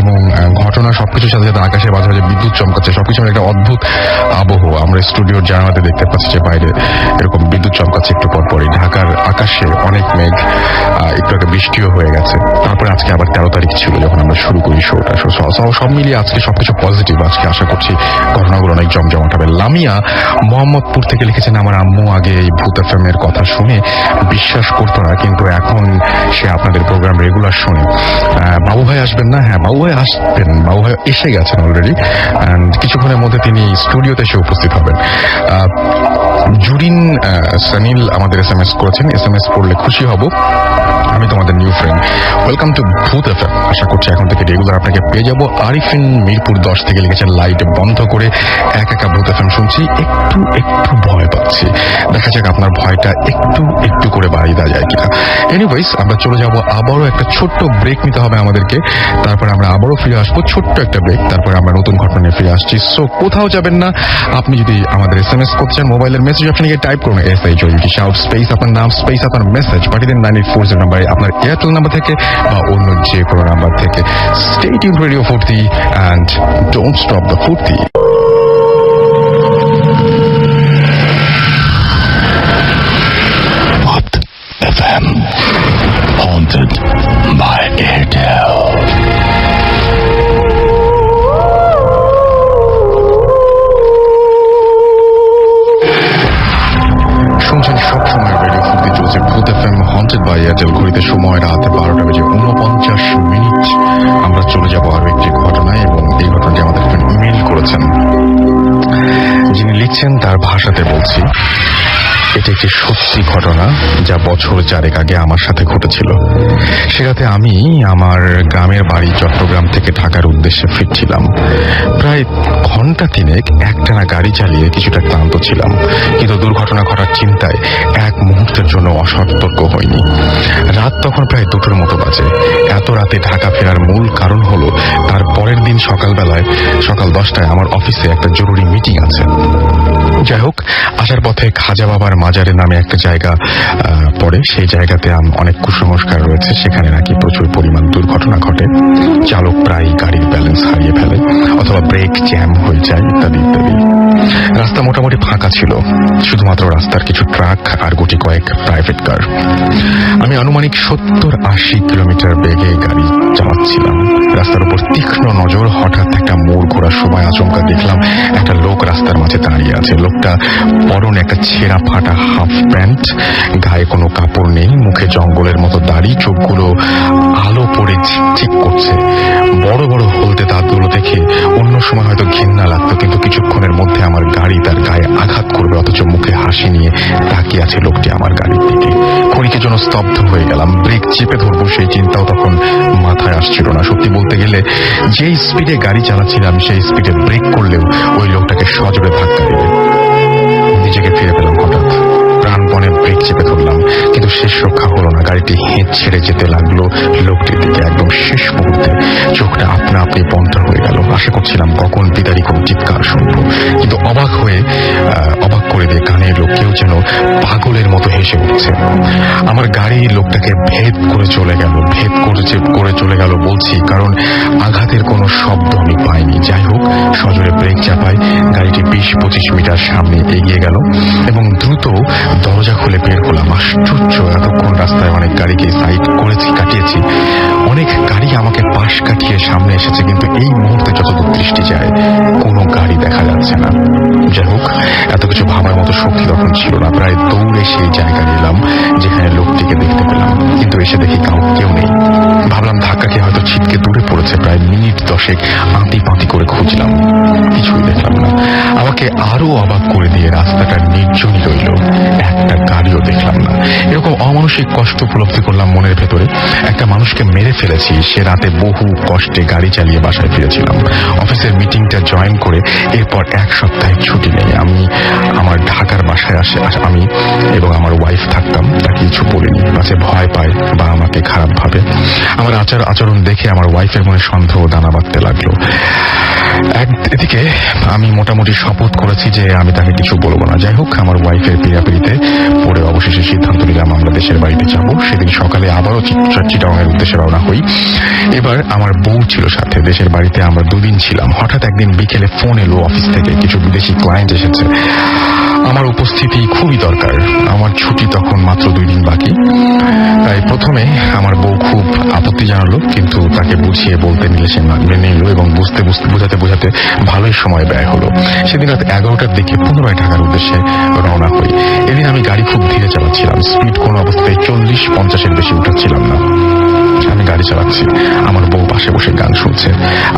এবং ঘটনা সবকিছুর সাথে সাথে আকাশে মাঝে মাঝে বিদ্যুৎ চমকাচ্ছে, সবকিছু একটা অদ্ভুত আবহাওয়া। আমরা স্টুডিওর জানালাতে দেখতে পাচ্ছি যে বাইরে এরকম বিদ্যুৎ চমকাচ্ছে একটু পর পরই। ঢাকার আকাশে অনেক মেঘ, একটু আগে বৃষ্টি বৃষ্টিও হয়ে গেছে। তারপরে আজকে আবার 13 তারিখ ছিল যখন আমরা শুরু করি শোটা। সব মিলিয়ে আজকে সবকিছু পজিটিভ। আজকে আশা করছি ঘটনাগুলো অনেক জমজমাট হবে। লামিয়া মোহাম্মদপুর থেকে লিখেছেন, আমার আম্মু আগে এই ভূত এফএম এর কথা শুনে বিশ্বাস করতো না, কিন্তু এখন সে আপনাদের প্রোগ্রাম রেগুলার শোনে। বাবু ভাই আসবেন না? হ্যাঁ, বাবু ভাই আসবেন। বাবু ভাই এসে গেছেন অলরেডি, অ্যান্ড কিছুক্ষণের মধ্যে তিনি স্টুডিওতে এসে উপস্থিত হবেন। জুরিন সানিল আমাদের SMS করেছেন, SMS পড়লে খুশি হব, আমি তোমাদের নিউ ফ্রেন্ড। ওয়েলকাম টু ভূত এফএম। আশা করছি এখন থেকে রেগুলার আপনাকে পেয়ে যাবো। আরিফিন মিরপুর 10 থেকে লিখেছেন, লাইট বন্ধ করে একা ভূত এফএম শুনছি, একটু ভয় পাচ্ছি। দেখা যাক আপনার ভয়টা একটু করে বাড়িয়ে দেওয়া যায় কিনা। এনিওয়েজ, আমরা চলে যাব, আবারও একটা ছোট্ট ব্রেক নিতে হবে আমাদেরকে। তারপরে আমরা আবারও ফিরে আসবো, ছোট্ট একটা ব্রেক, তারপরে আমরা নতুন ঘটনা নিয়ে ফিরে আসছি। সো কোথাও যাবেন না। আপনি যদি আমাদের SMS করছেন, মোবাইলের মেসেজ অপশনে গিয়ে টাইপ করুন SHOUT শাউট স্পেস আপনার নাম স্পেস আপনার মেসেজ পাঠিয়ে দিন 9840 নাম্বারে, আপনার এয়ারটেল নাম্বার থেকে বা অন্য যে কোনো নাম্বার থেকে। Stay tuned radio 40 and don't stop the 40. What FM haunted by Airtel. শুনছেন সব সময় রেডিও 40 চলছে ভূত এফএম হন্টেড বাই এয়ারটেল। ঘড়িতে সময় রাত 12টা বেজে 49 মিনিট। আমরা চলে যাব আরো একটি ঘটনায়, এবং এই ঘটনাটি আমাদের ইমেইল করেছেন যিনি লিখছেন তার ভাষাতে বলছি। এটি একটি সত্যি ঘটনা যা বছর 4 আগে আমার সাথে ঘটেছিল। সে রাতে আমি আমার গ্রামের বাড়ি চট্টগ্রাম থেকে ঢাকার উদ্দেশ্যে ফিরছিলাম। প্রায় ঘন্টা 3 একটানা গাড়ি চালিয়ে কিছুটা ক্লান্ত ছিলাম, কিন্তু দুর্ঘটনা ঘটার চিন্তায় এক মুহূর্তের জন্য অসতর্ক হয়নি। রাত তখন প্রায় 2টোর মতো বাজে। এত রাতে ঢাকা ফেরার মূল কারণ হলো তার পরের দিন সকাল 10টায় আমার অফিসে একটা জরুরি মিটিং আছে। যাই হোক, আসার পথে খাজা বাবার মাজারে নামে একটা জায়গা পড়ে। সেই জায়গাতে অনেক কুসংস্কার রয়েছে, সেখানে নাকি প্রচুর পরিমাণ দুর্ঘটনা ঘটে। চালক প্রায় গাড়ির ব্যালেন্স হারিয়ে ফেলে অথবা ব্রেক জ্যাম হয়ে যায়, ইত্যাদি ইত্যাদি। রাস্তা মোটামুটি ফাঁকা ছিল, শুধুমাত্র রাস্তার কিছু ট্রাক আর গুটি কয়েক প্রাইভেট কার। আমি আনুমানিক 70-80 কিলোমিটার বেগে গাড়ি চালাচ্ছিলাম। রাস্তার উপর তীক্ষ্ণ নজর। হঠাৎ একটা মোড় ঘোরার সময় আচমকা দেখলাম একটা লোক রাস্তার মাঝে দাঁড়িয়ে আছে। লোকটা পরনে একটা ছেঁড়া ফাটা হাফ প্যান্ট, গায়ে কোনো কাপড় নেই, মুখে জঙ্গলের মতো দাড়ি, চোখগুলো আলো পড়ে ঝিকঝিক করছে। বড় বড় হলদে দাঁতগুলো দেখে অন্য সময় হয়তো ঘৃণা লাগতো, কিন্তু কিছুক্ষণের মধ্যে আমার গাড়ি তার গায়ে আঘাত করবে, অথচ মুখে হাসি নিয়ে তাকিয়ে আছে লোকটি আমার গাড়ির দিকে। ক্ষণিকের জন্য স্তব্ধ হয়ে গেলাম। ব্রেক চেপে ধরবো সেই চিন্তাও তখন মাথায় আসছিল না। সত্যি বলতে গেলে যেই স্পিডে গাড়ি চালাচ্ছিলাম সেই স্পিডে ব্রেক করলেও ওই লোকটাকে সজোরে ধাক্কা দিবে। নিজেকে ফিরে পেলাম হঠাৎ। প্রাণপণে ব্রেক চেপে ধরলাম, কিন্তু শেষ রক্ষা হলো না। গাড়িটি হেঁচ ছেড়ে যেতে লাগলো লোকটির দিকে। একদম শেষ মুহূর্তে চোখটা আপনা আপনি বন্ধ হয়ে গেল। আশা করছিলাম কখন বিদারী কোন চিৎকার শুনবো, কিন্তু অবাক করে দিয়ে কানে এলো কেউ যেন পাগলের মতো হেসে উঠছে। আমার গাড়ি লোকটাকে ভেদ করে চলে গেল বলছি, কারণ আঘাতের কোনো শব্দ আমি পাইনি। যাই হোক, সজোরে ব্রেক চাপায় গাড়িটি 20-25 মিটার সামনে এগিয়ে গেল এবং দ্রুত দরজা খুলে বের হলাম। আশ্চর্য, এতক্ষণ রাস্তায় অনেক গাড়িকে সাইড কাটিয়েছি, অনেক গাড়ি আমাকে পাশ কাটিয়ে সামনে এসেছে, কিন্তু এই মুহূর্তে যতদূর দৃষ্টি যায় কোনো গাড়ি দেখা যাচ্ছে না। যাই হোক, এত কিছু ভাবার মতো শক্তি তখন ছিল না। প্রায় দৌড়ে সেই জায়গায় এলাম যেখানে লোকটিকে দেখতে পেলাম, কিন্তু এসে দেখি কেউ নেই। ভাবলাম ধাক্কা খেয়ে হয়তো ছিটকে দূরে পড়েছে। প্রায় মিনিট 10 আঁতি করে খুঁজলাম, কিছুই দেখলাম না। আমাকে আরো অবাক করে দিয়ে রাস্তাটা নির্জনই রইল, একটা গাড়িও দেখলাম না। এরকম অমানসিক কষ্ট উপলব্ধি করলাম মনের ভেতরে। একটা মানুষকে মেরে ফেলেছি। সে রাতে বহু কষ্টে গাড়ি চালিয়ে বাসায় ফিরেছিলাম। অফিসের মিটিংটা জয়েন করে এরপর 1 সপ্তাহের ছুটি নেই আমি আমার ঢাকার বাসায় আমি এবং আমার ওয়াইফ থাকতাম। তাকে কিছু বলিনি, পাছে ভয় পায় বা আমাকে খারাপ ভাবে। আমার আচরণ দেখে আমার ওয়াইফের মনে সন্দেহ দানা বাঁধতে লাগলো। এদিকে আমি মোটামুটি শপথ করেছি যে আমি তাকে কিছু বলবো না। যাই হোক, আমার ওয়াইফের পিড়াপিড়িতে পরে অবশেষে সিদ্ধান্ত নিলাম আমরা দেশের বাড়িতে যাব। সেদিন সকালে আবারও চিটাগাংয়ের উদ্দেশ্যে রওনা হই। এবার আমার বউ ছিল সাথে। দেশের বাড়িতে আমরা 2 দিন ছিলাম। হঠাৎ একদিন বিকেলে ফোন এলো অফিস থেকে, কিছু বিদেশি ক্লায়েন্ট এসেছে, আমার উপস্থিতি খুবই দরকার। আমার ছুটি তখন মাত্র 2 দিন বাকি। তাই প্রথমে আমার বউ আপত্তি জানালো, কিন্তু তাকে বুঝিয়ে বলতে নিলে সে মেনে নিল এবং বোঝাতে ভালোই সময় ব্যয় হলো। সেদিন রাত 11টার দিকে পুনরায় ঢাকার উদ্দেশ্যে রওনা হই। এদিন আমি গাড়ি খুব ধীরে চালাচ্ছিলাম, স্পিড কোনো অবস্থায় 40-50-এর বেশি উঠাচ্ছিলাম না। আমি গাড়ি চালাচ্ছি, আমার বউ পাশে বসে গান শুনছে।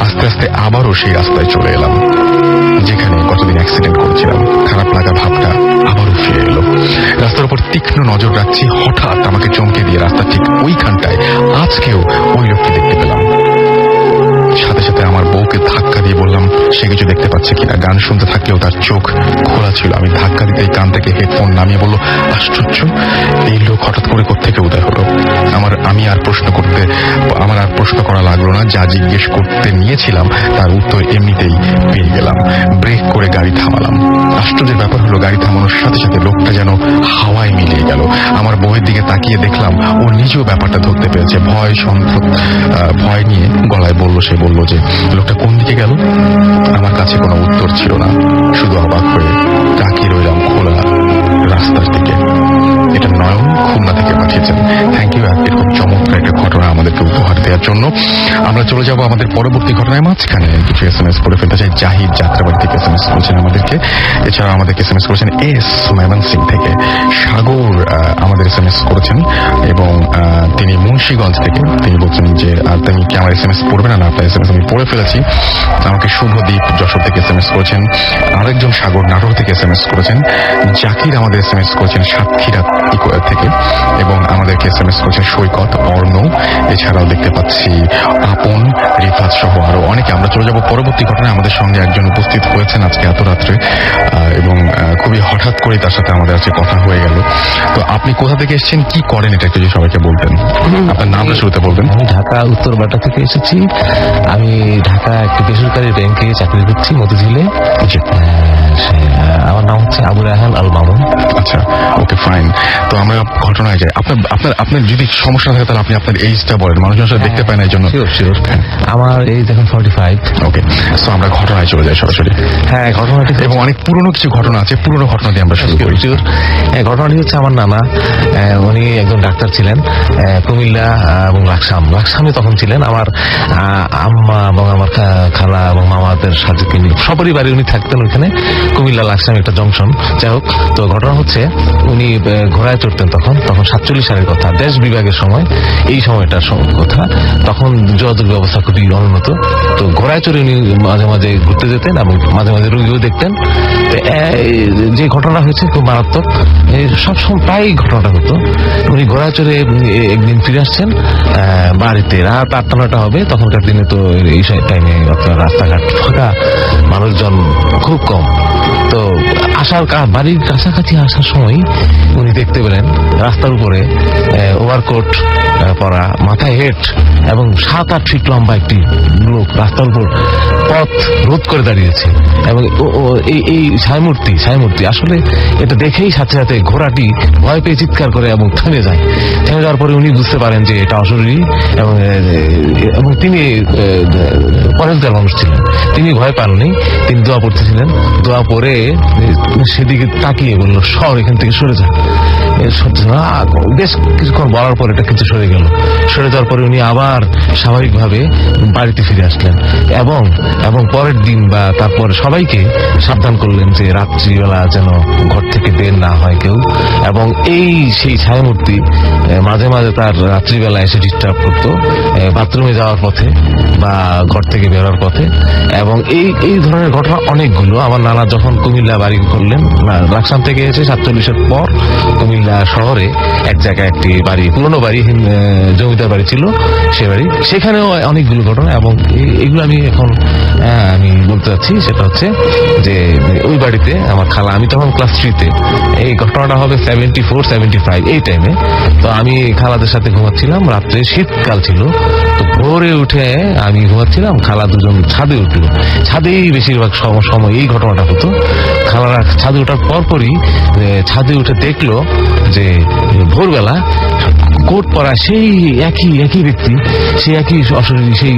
আস্তে আস্তে আবারও সেই রাস্তায় চলে এলাম যেখানে গতদিন অ্যাক্সিডেন্ট করেছিলাম। খারাপ লাগা ভাবটা আবারও ফিরে এলো। রাস্তার উপর তীক্ষ্ণ নজর রাখছি, হঠাৎ আমাকে চমকে দিয়ে রাস্তার ঠিক ওইখানটায় আজকেও ওই লোককে দেখতে পেলাম। সাথে সাথে আমার বউকে ধাক্কা দিয়ে বললাম সে কিছু দেখতে পাচ্ছে কিনা। গান শুনতে থাকলেও তার চোখ খোলা ছিল। আমি ধাক্কা দিতেই কান থেকে হেডফোন নামিয়ে বলল, আশ্চর্য, এই লোক হঠাৎ করে কোত্থেকে উদয় হলো। আমার আর প্রশ্ন করা লাগলো না। যা জিজ্ঞেস করতে নিয়েছিলাম তার উত্তর এমনিতেই পেয়ে গেলাম। ব্রেক করে গাড়ি থামালাম। আশ্চর্যের ব্যাপার হলো, গাড়ি থামানোর সাথে সাথে লোকটা যেন হাওয়ায় মিলিয়ে গেল। আমার বউয়ের দিকে তাকিয়ে দেখলাম ও নিজেও ব্যাপারটা ধরতে পেরেছে। ভয় নিয়ে গলায় সে বলল যে লোকটা কোন দিকে গেল। আমার কাছে কোনো উত্তর ছিল না, শুধু অবাক হয়ে তাকিয়ে রইলাম খোলা রাস্তার দিকে। এটা নয়ন খুলনা থেকে পাঠিয়েছেন। Thank you. এরকম চমৎকার একটা ঘটনা আমাদেরকে উপহার দেওয়ার জন্য। আমরা চলে যাব আমাদের পরবর্তী ঘটনায়। মাঝখানে কিছু SMS পড়ে ফেলতে চাই। জাহিদ যাত্রাবাড়ি থেকে SMS করেছেন আমাদেরকে। এছাড়া আমাদেরকে SMS করেছেন এস ময়মনসিং থেকে। সাগর আমাদের SMS করেছেন এবং তিনি মুন্সিগঞ্জ থেকে। তিনি বলছেন যে তুমি কি আমার SMS পড়বে না? আপনার SMS আমি পড়ে ফেলেছি। আমাকে শুভদীপ যশোর থেকে SMS করেছেন। আরেকজন সাগর নাটোর থেকে SMS করেছেন। জাকির আমাদের SMS করেছেন সাতক্ষীরা থেকে এবং আমাদেরকে SMS করেছেন সৈকত, অর্ণ। এছাড়াও দেখতে পাচ্ছি আপন, রিফাত সহ আরো অনেকে। আমরা চলে যাব পরবর্তী ঘটনায়। আমাদের সঙ্গে একজন উপস্থিত হয়েছেন আজকে এত রাত্রে এবং খুবই হঠাৎ করে তার সাথে আমাদের আজকে কথা হয়ে গেল। তো আপনি কোথা থেকে এসেছেন, কি করেন, এটা একটু যদি সবাইকে বলতেন। আপনার নামটা শুরুতে বলবেন। আমি ঢাকা উত্তরবাটা থেকে এসেছি। আমি ঢাকা একটি বেসরকারি ব্যাংকে চাকরি করছি মতিঝিলে। আমার নাম হচ্ছে আবু রায়হান আল মামুন। আচ্ছা, ওকে, ফাইন। তো আমরা ঘটনায় যাই। আপনার যদি সমস্যা থাকে তাহলে আপনি আপনার এইজটা বলেন, মানুষজন আসলে দেখতে পায় না এই জন্য। শিওর। আমার এইজ এখন 45। ওকে, তো আমরা ঘটনায় চলে যাই সরাসরি। হ্যাঁ, ঘটনাটি এবং অনেক পুরনো কিছু ঘটনা আছে, পুরনো ঘটনা দিয়ে আমরা শুরু করি। ঘটনাটি হচ্ছে আমার নানা, উনি একজন ডাক্তার ছিলেন কুমিল্লা এবং লাকসামে তখন ছিলেন। আমার আম্মা এবং আমার খালা এবং মামাদের সাথে সপরিবারে উনি থাকতেন ওইখানে কুমিল্লা লাকসামে একটা জংশন। যাই হোক, তো ঘটনা হচ্ছে উনি ঘোড়ায় চড়তেন তখন 47 সালের কথা, দেশ বিভাগের সময়, এই সময়টার কথা। তখন যোগাযোগ ব্যবস্থা খুবই অনুন্নত। তো ঘোড়ায় চড়ে উনি মাঝে মাঝে ঘুরতে যেতেন এবং মাঝে মাঝে রোগীও দেখতেন। যে ঘটনা হয়েছে খুব মারাত্মক, সবসময় প্রায় ঘটনাটা হতো। উনি ঘোড়ায় চড়ে একদিন ফিরে আসছেন বাড়িতে, রাত 8-9টা হবে। তখনকার দিনে তো এই টাইমে আপনার রাস্তাঘাট ফাঁকা, মানুষজন খুব কম। তো বাড়ির কাছাকাছি আসার সময় উনি দেখতে পেলেন রাস্তার উপরে ওভারকোট পরা, মাথায় হেট এবং 7-8 ফিট লম্বা একটি লোক রাস্তার উপর পথ রোধ করে দাঁড়িয়েছে। এবং এই ছায়ামূর্তি আসলে এটা দেখেই সাথে সাথে ঘোড়াটি ভয় পেয়ে চিৎকার করে এবং থেমে যায়। থেমে যাওয়ার পরে উনি বুঝতে পারেন যে এটা অশরীরী এবং তিনি পরেশগার মানুষ ছিলেন। তিনি ভয় পাননি, তিনি দোয়া পড়তেছিলেন। দোয়া পরে সেদিকে তাকিয়ে বলল, সর, এখান থেকে সরে যা। বেশ কিছুক্ষণ বলার পর এটা কিন্তু সরে গেল। সরে যাওয়ার পরে উনি আবার স্বাভাবিকভাবে বাড়িতে ফিরে আসলেন এবং পরের দিন বা তারপরে সবাইকে সাবধান করলেন যে রাত্রিবেলা যেন ঘর থেকে বের না হয় কেউ। এবং সেই ছায়ামূর্তি মাঝে মাঝে তার রাত্রিবেলা এসে ডিস্টার্ব করতো বাথরুমে যাওয়ার পথে বা ঘর থেকে বেরোর পথে। এবং এই ধরনের ঘটনা অনেকগুলো। আমার নানা যখন কুমিল্লা বাড়ি করলেন, লাকসাম থেকে এসে 47-এর পর কুমিল্লা শহরে এক জায়গায় একটি বাড়ি, পুরনো বাড়ি, জমিদার বাড়ি ছিল, সে বাড়ি, সেখানেও অনেকগুলো ঘটনা। এবং এগুলো আমি বলতে চাচ্ছি, সেটা হচ্ছে যে ওই বাড়িতে আমার খালা, আমি তখন ক্লাস 3-তে, এই ঘটনাটা হবে 74-75 এই টাইমে। তো আমি খালাদের সাথে ঘুমাচ্ছিলাম, রাত্রে শীতকাল ছিল। তো ভোরে উঠে আমি ঘুমাচ্ছিলাম, খালা দুজন ছাদে উঠলো। ছাদেই বেশিরভাগ সময় এই ঘটনাটা হতো। খালারা ছাদে ওঠার পরপরই ছাদে উঠে দেখলো যে ভোরবেলা কোট পরা সেই একই ব্যক্তি, সেই একই অশরীরী, সেই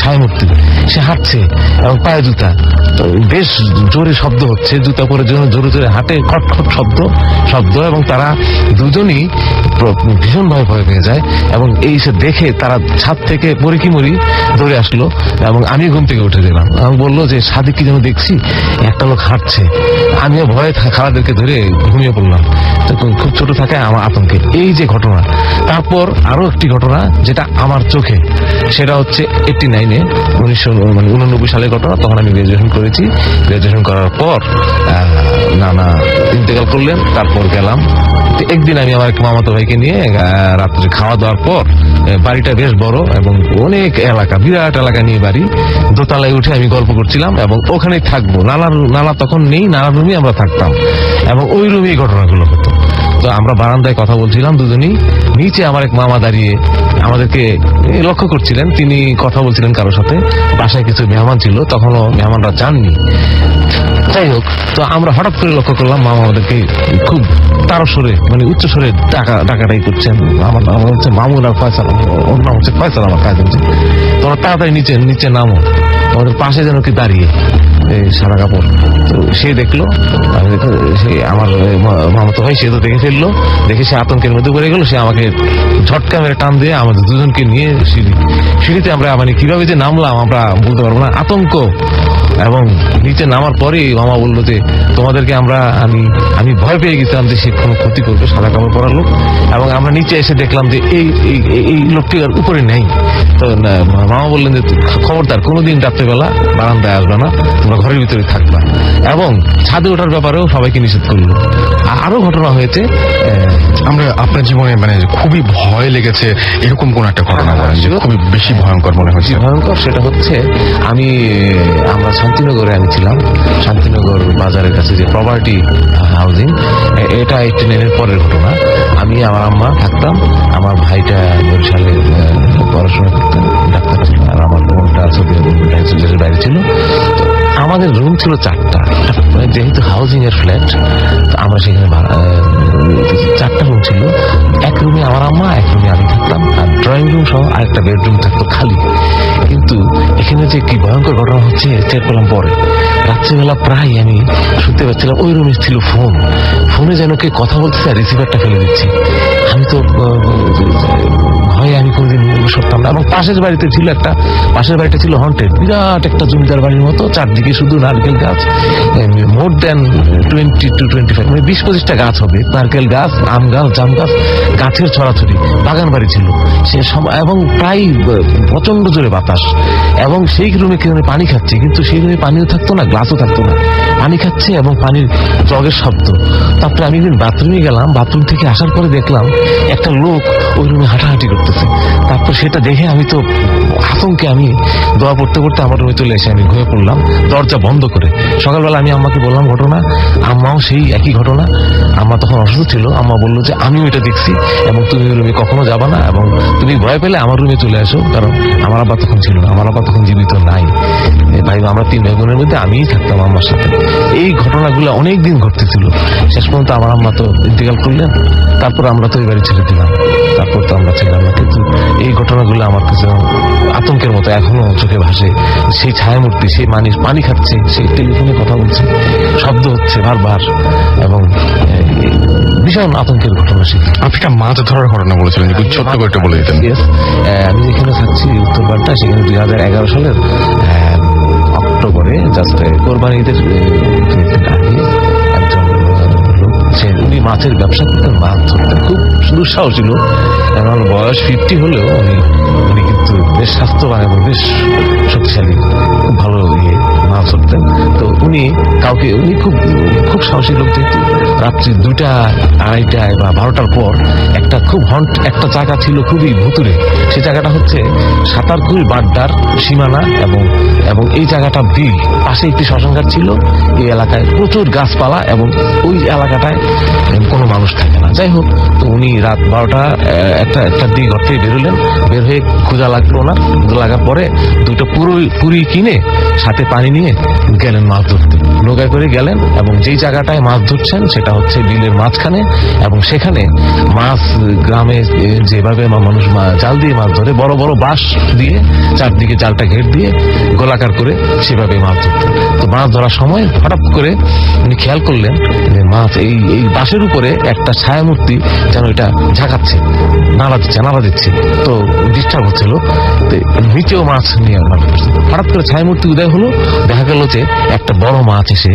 ছায়ামূর্তি, সে হাঁটছে এবং পায়ে জুতা, তো বেশ জোরে শব্দ হচ্ছে, জুতা পরে জোরে জোরে হাঁটে, খটখট শব্দ এবং তারা দুজনই ভীষণ ভয় পেয়ে যায় এবং এই সে দেখে তারা ছাদ থেকে মরি দৌড়ে আসলো এবং আমি ঘুম থেকে উঠে গেলাম। আমি বললো যে সাদিক কি যেন দেখছি, একটা লোক হাঁটছে। আমিও ভয়ে খালাদেরকে ধরে ঘুমিয়ে পড়লাম। তো খুব ছোট থাকে আমার আতঙ্কে। এই যে ঘটনা, তারপর আরো একটি ঘটনা যেটা আমার চোখে, সেটা হচ্ছে 89-এ 1989 সালের ঘটনা। তখন আমি গ্রাজুয়েশন করেছি। গ্রাজুয়েশন করার পর নানা ইন্তেকাল করলেন, তারপর গেলাম। একদিন আমি আমার এক মামাতো ভাইকে নিয়ে রাত্রে খাওয়া দাওয়ার পর, বাড়িটা বেশ বড় এবং অনেক এলাকা, বিরাট এলাকা নিয়ে বাড়ি, দোতলায় উঠে আমি গল্প করছিলাম এবং ওখানেই থাকবো। নালা তখন নেই, নালার রুমে আমরা থাকতাম এবং ওই রুমেই ঘটনাগুলো হতো। তো আমরা বারান্দায় কথা বলছিলাম দুজনেই, নিচে আমার এক মামা দাঁড়িয়ে আমাদেরকে লক্ষ্য করছিলেন। তিনি কথা বলছিলেন কারোর সাথে, বাসায় কিছু মেহমান ছিল, তখনও মেহমানরা যাননি। যাই হোক, তো আমরা হঠাৎ করে লক্ষ্য করলাম মামা আমাদেরকে খুব তারস্বরে, মানে উচ্চ স্বরে ডাকাটাই করছেন। আমার নাম হচ্ছে মামুন আর ফয়সাল, ওর নাম হচ্ছে ফয়সাল, আমার কাজ হচ্ছে। তোমরা তাড়াতাড়ি নিচে নামো, আমাদের পাশে যেন কি দাঁড়িয়ে সাদা কাপড়। তো সে দেখলো, সে আমার মামাতো ভাই, সে তো দেখে ফেললো। দেখে সে আতঙ্কের মধ্যে পড়ে গেল। সে আমাকে ঝটকা মেরে টান দিয়ে আমাদের দুজনকে নিয়ে সিঁড়িতে আমরা, মানে কিভাবে যে নামলাম আমরা বলতে পারবো না, আতঙ্ক। এবং নিচে নামার পরেই মামা বললো যে তোমাদেরকে আমি ভয় পেয়ে গেছিলাম যে সে কোনো ক্ষতি করবে, সাদা কাপড় পরা লোক। এবং আমরা নিচে এসে দেখলাম যে এই লোকটি আর উপরে নেই। তো মামা বললেন যে খবরদার কোনোদিন রাত্রেবেলা বারান্দায় আসবে না, তোমরা ঘরের ভিতরে থাকবা। এবং ছাদে ওঠার ব্যাপারেও সবাইকে নিষেধ করলো। আরো ঘটনা হয়েছে। আমরা আপনার জীবনে মানে খুবই ভয় লেগেছে এরকম কোন একটা ঘটনা বলেন যে খুবই বেশি ভয়ঙ্কর মনে হচ্ছে? ভয়ঙ্কর সেটা হচ্ছে, আমরা শান্তিনগরে আমি ছিলাম। শান্তিনগর বাজারের কাছে যে প্রপার্টি হাউজিং, এটা 89-এর পরের ঘটনা। আমি আমার আম্মা থাকতাম, আমার ভাইটা বরিশালে পড়াশোনা করতেন, ডাক্তার ছিল, আর আমার বোনটা সৌদির বাইরে ছিল। আমাদের রুম ছিল 4টা, যেহেতু হাউজিং এর ফ্ল্যাট, আমরা সেখানে 4টা রুম ছিল। এক রুমে আমার আম্মা, এক রুমে আমি থাকতাম, আর ড্রয়িং রুম সহ আরেকটা বেডরুম থাকতো খালি। কিন্তু এখানে যে কি ভয়ঙ্কর ঘটনা হচ্ছে টের পেলাম পরে। রাত্রিবেলা প্রায় আমি শুনতে পাচ্ছিলাম ওই রুমে ছিল ফোনে যেন কে কথা বলতেছে, আর রিসিভারটা ফেলে দিচ্ছে। আমি তো ভয়ে আমি কোনোদিন সরতাম না। এবং পাশের বাড়িটা ছিল হন্টেড, বিরাট একটা জমিদার বাড়ির মতো, চারদিকে শুধু নারকেল গাছ, মোর দেন 20 to 25, মানে 20-25টা গাছ হবে, নারকেল গাছ, আম গাছ, জাম গাছ, গাছের ছড়াছড়ি, বাগান বাড়ি ছিল সে সময়। এবং প্রায় প্রচন্ড জোরে বাতাস। এবং সেই রুমে কেউ পানি খাচ্ছে, কিন্তু সেই রুমে পানিও থাকতো না, গ্লাসও থাকতো না, পানি খাচ্ছে এবং পানির জগের শব্দ। তারপরে আমি বাথরুমে গেলাম, বাথরুম থেকে আসার পরে দেখলাম একটা লোক ওই রুমে হাঁটাহাঁটি করতেছে। তারপর সেটা দেখে আমি তো আতঙ্কে আমি দোয়া পড়তে আমার রুমে চলে এসে আমি ঘুমিয়ে পড়লাম, দরজা বন্ধ করে। সকালবেলা আমি আম্মাকে বললাম ঘটনা, আম্মাও সেই একই ঘটনা। আম্মা তখন অসুস্থ ছিল। আম্মা বললো যে আমিও এটা দেখছি এবং তুমি ওই রুমে কখনো যাবা না, এবং তুমি ভয় পেলে আমার রুমে চলে আসো, কারণ আমার আব্বা তখন ছিল না, আমার আব্বা তখন জীবিত নাই। ভাই, আমরা 3 ভাই বোনের মধ্যে আমিই থাকতাম আম্মার সাথে। এই ঘটনাগুলো অনেক দিন ঘটতেছিল। শেষ পর্যন্ত আমার আম্মা তো ইন্তেকাল করলেন। তারপর আমরা তো এই বাড়ি ছেড়ে দিলাম, তারপর তো আমরা ছিলাম না। কিন্তু এই ঘটনাগুলো আমার কাছে আতঙ্কের মতো এখনো চোখে ভাসে। সেই ছায়ামূর্তি, সেই মানুষ পানি খাচ্ছে, সেই টেলিফোনে কথা বলছে, শব্দ হচ্ছে বারবার, এবং ভীষণ আতঙ্কের ঘটনা। সে আপনি একটা মাছ ধরার ঘটনা বলেছিলেন, যে ছোট্ট করে বলে দিতেন। আমি যেখানে থাকছি উত্তরপাড়া, সেখানে 2011 সালের অক্টোবরে, জাস্ট কোরবানি ঈদের আগে একজন লোক, উনি মাছের ব্যবসা করতেন, মাছ ধরতেন, খুব দুঃসাহ ছিল। আমার বয়স 50 হলেও উনি কিন্তু বেশ স্বাস্থ্যবান এবং বেশ শক্তিশালী, খুব ভালো মাছ ধরতেন। তো উনি খুব সাহসী লোক। যেহেতু রাত্রি 2টা, 2:30 বা 12টার পর একটা জায়গা ছিল খুবই ভুতুরে। সেই জায়গাটা হচ্ছে সাঁতারকুল বাড্ডার সীমানা, এবং এই জায়গাটা বিল, পাশে একটি শ্মশানঘাট ছিল। এই এলাকায় প্রচুর গাছপালা এবং ওই এলাকাটায় কোনো মানুষ থাকে না। যাই হোক, তো উনি রাত 12টা একটা দিকে ঘর থেকে বেরোলেন। বের হয়ে ক্ষুধা লাগলো ওনার। ক্ষুধা লাগার পরে 2টা পুরি কিনে সাথে পানি নিয়ে নিয়ে গেলেন মাছ ধরতে, নৌকায় করে গেলেন এবং যেই জায়গাটায় মাছ ধরছেন সেটা হচ্ছে বিলের মাঝখানে, এবং সেখানে মাছ গ্রামে যেভাবে মানুষ জাল দিয়ে মাছ ধরে, বড় বড় বাঁশ দিয়ে চারদিকে জালটা ঘের দিয়ে গোলাকার করে সেভাবে মাছ ধরতেন। তো মাছ ধরার সময় হঠাৎ করে উনি খেয়াল করলেন যে মাছ এই বাঁশের উপরে একটা ছায়ামূর্তি যেন এটা ঝাঁকাচ্ছে, নাড়া দিচ্ছে, তো ডিস্টার্ব হচ্ছিল। তো নিচেও মাছ নিয়ে হঠাৎ করে ছায়ামূর্তি উদয় হলো, দেখা গেল যে একটা বড় মাছ এসে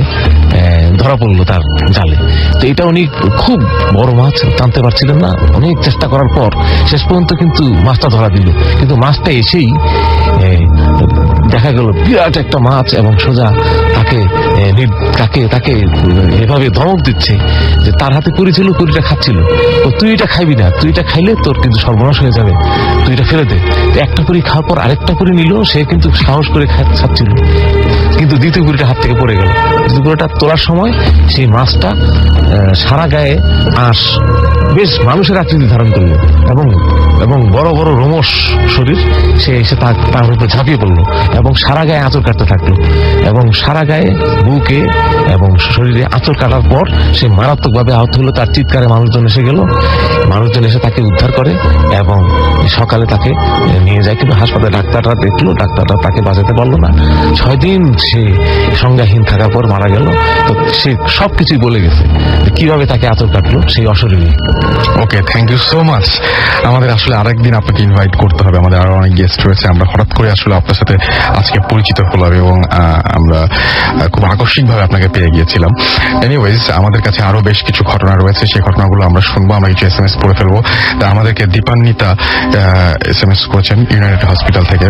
ধরা পড়লো তার জালে। তো এটা উনি খুব বড় মাছ টানতে পারছিলেন না, অনেক চেষ্টা করার পর শেষ পর্যন্ত কিন্তু মাছটা ধরা দিল। কিন্তু মাছটা এসেই দেখা গেল বিরাট একটা মাছ, এবং সোজা তাকে এভাবে ধমক দিচ্ছে যে তার হাতে কুড়ি ছিল, কুড়িটা খাচ্ছিল, তো তুই এটা খাইবি না, তুই এটা খাইলে তোর কিন্তু সর্বনাশ হয়ে যাবে, তুই এটা ফেলে দে। একটা কুড়ি খাওয়ার পর আরেকটা কুড়ি নিল, সে কিন্তু সাহস করে খাচ্ছিল, কিন্তু দ্বিতীয় কুড়িটা হাত থেকে পড়ে গেল। দ্বিতীয় কুড়িটা তোলার সময় সেই মাছটা সারা গায়ে আঁশ, বেশ মানুষের আকৃতি ধারণ করলো, এবং বড় বড় রোমশ শরীর, সে এসে তার উপরে ঝাঁপিয়ে পড়লো এবং সারা গায়ে আঁচড় কাটতে থাকলো, এবং সারা গায়ে বুকে এবং শরীরে আঁচড় কাটার পর সে মারাত্মকভাবে আহত হলো। তার চিৎকারে মানুষজন এসে গেল, মানুষজন এসে তাকে উদ্ধার করে এবং সকালে তাকে নিয়ে যায়, কিন্তু হাসপাতালে ডাক্তাররা দেখলো, ডাক্তাররা তাকে বাঁচাতে পারলো না। 6 দিন সে সংজ্ঞাহীন থাকার পর মারা গেল। তো সে সবকিছুই বলে গেছে কিভাবে তাকে আঁচড় কাটলো সেই অশরীরী। ওকে, থ্যাংক ইউ সো মাচ। আমাদের আসলে আরেকদিন আপনাকে ইনভাইট করতে হবে, আমাদের আরো অনেক গেস্ট রয়েছে। আমরা হঠাৎ করে আসলে আপনার সাথে আজকে পরিচিত হলাম এবং আমরা খুব আকস্মিকভাবে আপনাকে পেয়ে গিয়েছিলাম। এনিওয়েজ, আমাদের কাছে আরো বেশ কিছু ঘটনা রয়েছে, সেই ঘটনাগুলো আমরা শুনবো। আমরা কিছু SMS পড়ে ফেলবো। তা আমাদেরকে দীপান্বিতা SMS করেছেন ইউনাইটেড হসপিটাল থেকে,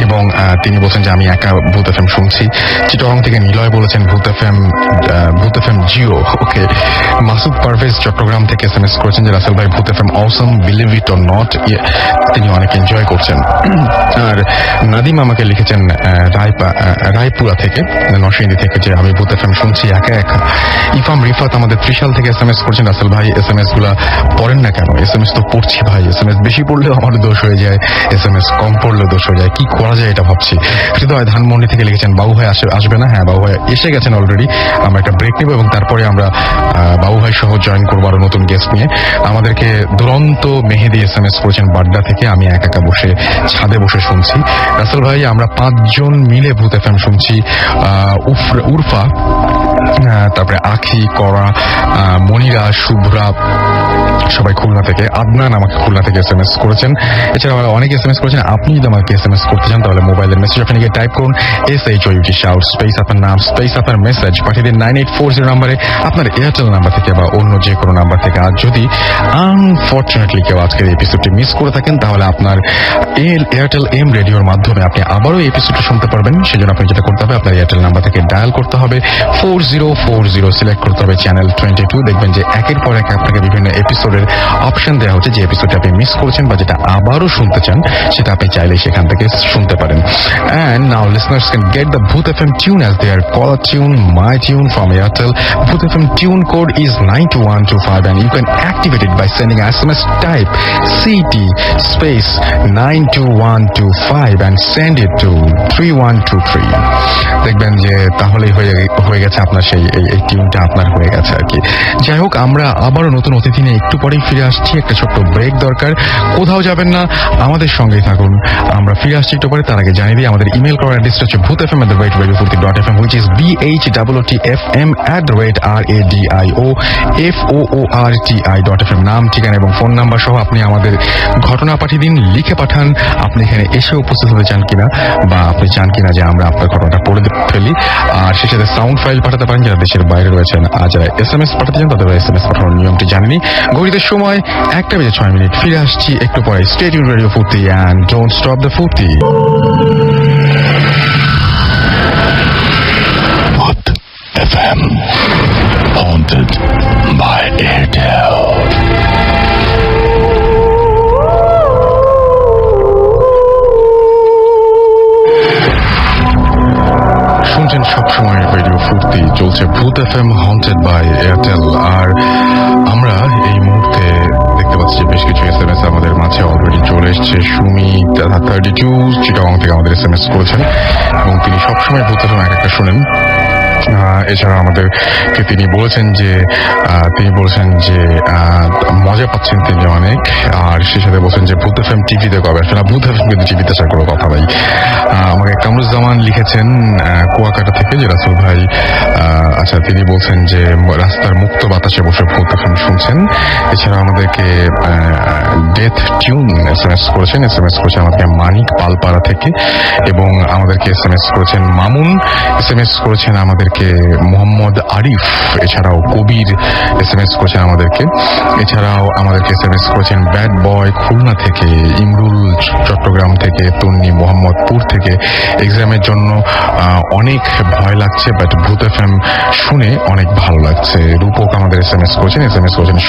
এবং তিনি বলছেন যে আমি একা ভূত FM শুনছি। চিটাগং থেকে নিলয় বলেছেন ভূত FM জিও। ওকে, মাসুদ পারভেজ চট্টগ্রাম থেকে SMS করেছেন যে রাসেল ভাই ভূত FM Assam, believe it or not, তিনি অনেক এনজয় করছেন। আর নাদিম আমাকে লিখেছেন রায়পুরা থেকে, নরসিংদী থেকে, যে আমি ভূত FM শুনছি একা একা। ইফাম রিফাত আমাদের ত্রিশাল থেকে SMS করছেন রাসেল ভাই SMS গুলা পড়েন না কেন? SMS তো পড়ছি ভাই, SMS বেশি পড়লেও আমার দোষ হয়ে যায়, SMS কম পড়লেও দোষ হয়ে যায়, কি করা যায় এটা ভাবছি। হৃদয় ধানমন্ডি থেকে লিখেছেন বাবু ভাই আসবে না? হ্যাঁ, বাবু ভাই এসে গেছেন অলরেডি। আমরা একটা ব্রেক নেব এবং তারপরে আমরা বাবু ভাই সহ জয়েন করবো আরো নতুন গেস্ট নিয়ে। আমাদেরকে দুরন্ত মেহেদি SMS করেছেন বাড্ডা থেকে, আমি একা একা বসে ছাদে বসে শুনছি। রাসেল ভাই আমরা 5 জন মিলে ভূত FM শুনছি। উরফা, তারপরে আখি, করা, মনিরা, শুভ্রা, সবাই খুলনা থেকে। আদনান আমাকে খুলনা থেকে SMS করেছেন। এছাড়া অনেক SMS করেছেন। আপনি যদি আমাকে SMS করতে চান তাহলে মোবাইলের মেসেজ ওখানে গিয়ে টাইপ করুন SHOUT শাউট স্পেস আপনার নাম স্পেস আপনার মেসেজ পাঠিয়ে দিন 9840 নাম্বারে, আপনার এয়ারটেল নাম্বার থেকে বা অন্য যে কোনো নাম্বার থেকে। আর যদি আনফরচুনেটলি কেউ আজকের এপিসোডটি মিস করে থাকেন তাহলে আপনার এয়ারটেল এম রেডিওর মাধ্যমে আপনি আবারও এই এপিসোডটি শুনতে পারবেন। সেজন্য আপনি যেটা করতে হবে, আপনার এয়ারটেল নাম্বার থেকে ডায়াল করতে হবে 4040, সিলেক্ট করতে হবে চ্যানেল 22। দেখবেন যে একের পর এক আপনাকে বিভিন্ন এপিসোডের অপশন দেওয়া হচ্ছে, যে এপিসোডটি আপনি মিস করেছেন বা যেটা আবারও শুনতে চান সেটা আপনি চাইলে সেখান থেকে শুনতে পারেন। And now listeners can get the Booth FM tune as their caller tune, my tune from Airtel. Booth FM tune code is 92125 and you can activate it by sending SMS type CT space 92125 and send it to 3123. দেখবেন যে তাহলেই হয়ে গেছে আপনার সেই এই টিউনটা আপনার হয়ে গেছে আর কি। যাই হোক, আমরা আবারও নতুন অতিথি নিয়ে একটু পরেই ফিরে আসছি। একটা ছোট্ট ব্রেক দরকার, কোথাও যাবেন না, আমাদের সঙ্গেই থাকুন। আমরা ফিরে আসছি একটু পরে। তার আগে জানিয়ে দিই আমাদের ইমেল করার অ্যাড্রেসটা হচ্ছে bhoothfm@radiofurti.fm, which is BHOOTFM@radioforti.fm। নাম, ঠিকানা এবং ফোন নাম্বার সহ আপনি আমাদের ঘটনা পাঠিয়ে দিন, লিখে পাঠান আপনি এখানে এসে উপস্থিত হতে চান কিনা, বা আপনি চান কিনা যে আমরা আপনার ঘটনাটা পড়ে ফেলি। আর সে সাথে সাউন্ড ফাইল পাঠাতে পারেন যারা দেশের বাইরে রয়েছেন। আর যারা SMS পাঠাতে চান তাদের SMS পাঠানোর নিয়মটি জানেনি। ঘড়িতে সময় 1:06। ফিরে আসছি একটু পরে। স্টে টিউন রেডিও ফুর্তি and don't stop the ফুর্তি। Booth FM, haunted by Airtel. শুনছেন সবসময় রেডিও ফুর্তি, চলছে ভূত FM হন্টেড বাই এয়ারটেল। আর আমরা এই মুহূর্তে দেখতে পাচ্ছি যে বেশ কিছু SMS আমাদের মাঝে অলরেডি চলে এসছে। সুমিত, 32 চিটাগং থেকে আমাদের SMS করেছেন এবং তিনি সবসময় ভূত FM এক একটা শোনেন। এছাড়া আমাদেরকে তিনি বলেছেন যে মজা পাচ্ছেন তিনি অনেক, আর সে সাথে বলছেন যে ভূত FM টিভিতে কবে আসলে ভূত FM কিন্তু টিভিতে আসার কোনো কথা নাই। আমাকে কামরুজ্জামান লিখেছেন কুয়াকাটা থেকে যে রাসুল ভাই আচ্ছা তিনি বলছেন যে রাস্তার মুক্ত বাতাসে বসে ভূত FM শুনছেন। এছাড়া আমাদেরকে ডেথ টিউন SMS করেছেন আমাদেরকে মানিক পালপাড়া থেকে, এবং আমাদেরকে SMS করেছেন মামুন, SMS করেছেন আমাদেরকে মোহাম্মদ আরিফ, এছাড়াও কবির SMS করেছেন আমাদেরকে, এছাড়াও আমাদেরকে SMS করেছেন ব্যাড বয় খুলনা থেকে, ইমরুল চট্টগ্রাম থেকে, তন্নি মোহাম্মদপুর থেকে। এক্সামের জন্য অনেক ভয় লাগছে বাট ভূত FM শুনে অনেক ভালো লাগছে। রূপক আমাদের SMS করেছেন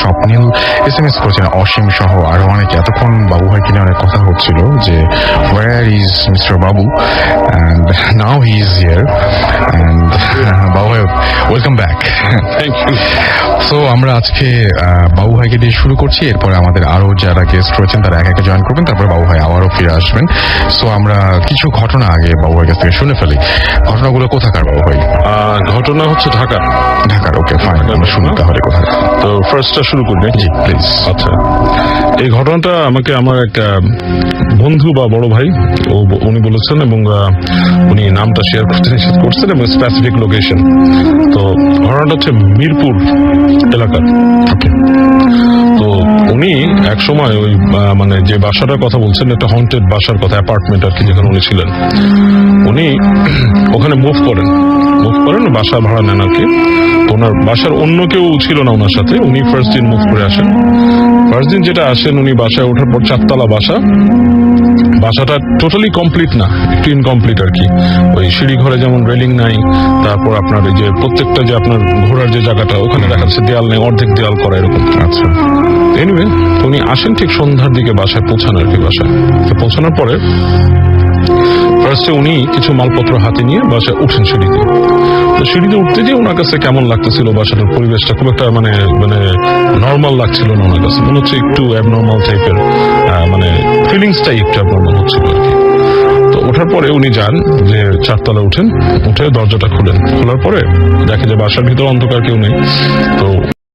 স্বপ্নিল SMS করেছেন অসীম সহ আরো অনেকে। এতক্ষণ বাবু ভাই কিনে অনেক কথা হচ্ছিল যে where is mister Babu, and now he is here, and Babu ভাই welcome back. Thank you. So আমরা আজকে বাবু ভাইকে দিয়ে শুরু করছি, এরপরে আমাদের আরো যারা গেস্ট রয়েছেন তারা একে জয়েন করবেন, তারপরে বাবু ভাই আবারও ফিরে আসবেন। সো আমরা কিছু ঘটনা আগে বাবু ভাইয়ের কাছ থেকে শুনে ফেলি। ঘটনাগুলো কোথাকার বাবু ভাই? ঘটনা হচ্ছে ঢাকার। ওকে ফাইন, আমরা শুনি তাহলে কোথায়। তো ফার্স্টটা শুরু করি নাকি? জি প্লিজ। আচ্ছা, এই ঘটনাটা আমাকে আমার একটা বন্ধু বা বড় ভাই উনি বলেছেন, এবং উনি নামটা শেয়ার করতে নিষেধ করছেন এবং স্পেসিফিক লোকেশন। তো ঘটনাটা হচ্ছে মিরপুর এলাকার। তো উনি এক সময় ওই মানে যে বাসাটার কথা বলছেন, একটা হন্টেড বাসার কথা, অ্যাপার্টমেন্ট আর কি, যেখানে উনি ছিলেন, উনি ওখানে মুভ করেন, বাসা ভাড়া নেন আর কি। তো ওনার বাসার অন্য কেউ ছিল না ওনার সাথে, উনি ফার্স্ট দিন মুভ করে আসেন। ফার্স্ট দিন যেটা আসেন, উনি বাসায় ওঠার পর 4 তলা বাসাটা টোটালি কমপ্লিট না, একটু ইনকমপ্লিট আর কি। ওই সিঁড়ি ঘরে যেমন রেলিং নাই, তারপর আপনার এই যে প্রত্যেকটা যে আপনার ঘোরার যে জায়গাটা, ওখানে দেখা যাচ্ছে দেয়াল নেই, অর্ধেক দেয়াল করা এরকম। আচ্ছা, এনিওয়ে উনি আসেন ঠিক সন্ধ্যার দিকে বাসায় পৌঁছান আর কি। বাসায় পৌঁছানোর পরে ফার্স্টে উনি কিছু মালপত্র হাতে নিয়ে বাসায় উঠেন সিঁড়িতে। তো সিঁড়িতে উঠতে গিয়ে ওনার কাছে কেমন লাগতেছিল, বাসাটার পরিবেশটা খুব একটা মানে নর্মাল লাগছিল না ওনার কাছে, মনে হচ্ছে একটু অ্যাবনর্মাল টাইপের, মানে ফিলিংসটাই একটু অ্যাবনর্মাল হচ্ছিল আর কি। তো ওঠার পরে উনি যান যে 4 তলায় উঠে দরজাটা খোলার পরে দেখে যে বাসার ভিতরে অন্ধকার, কেউ নেই। তো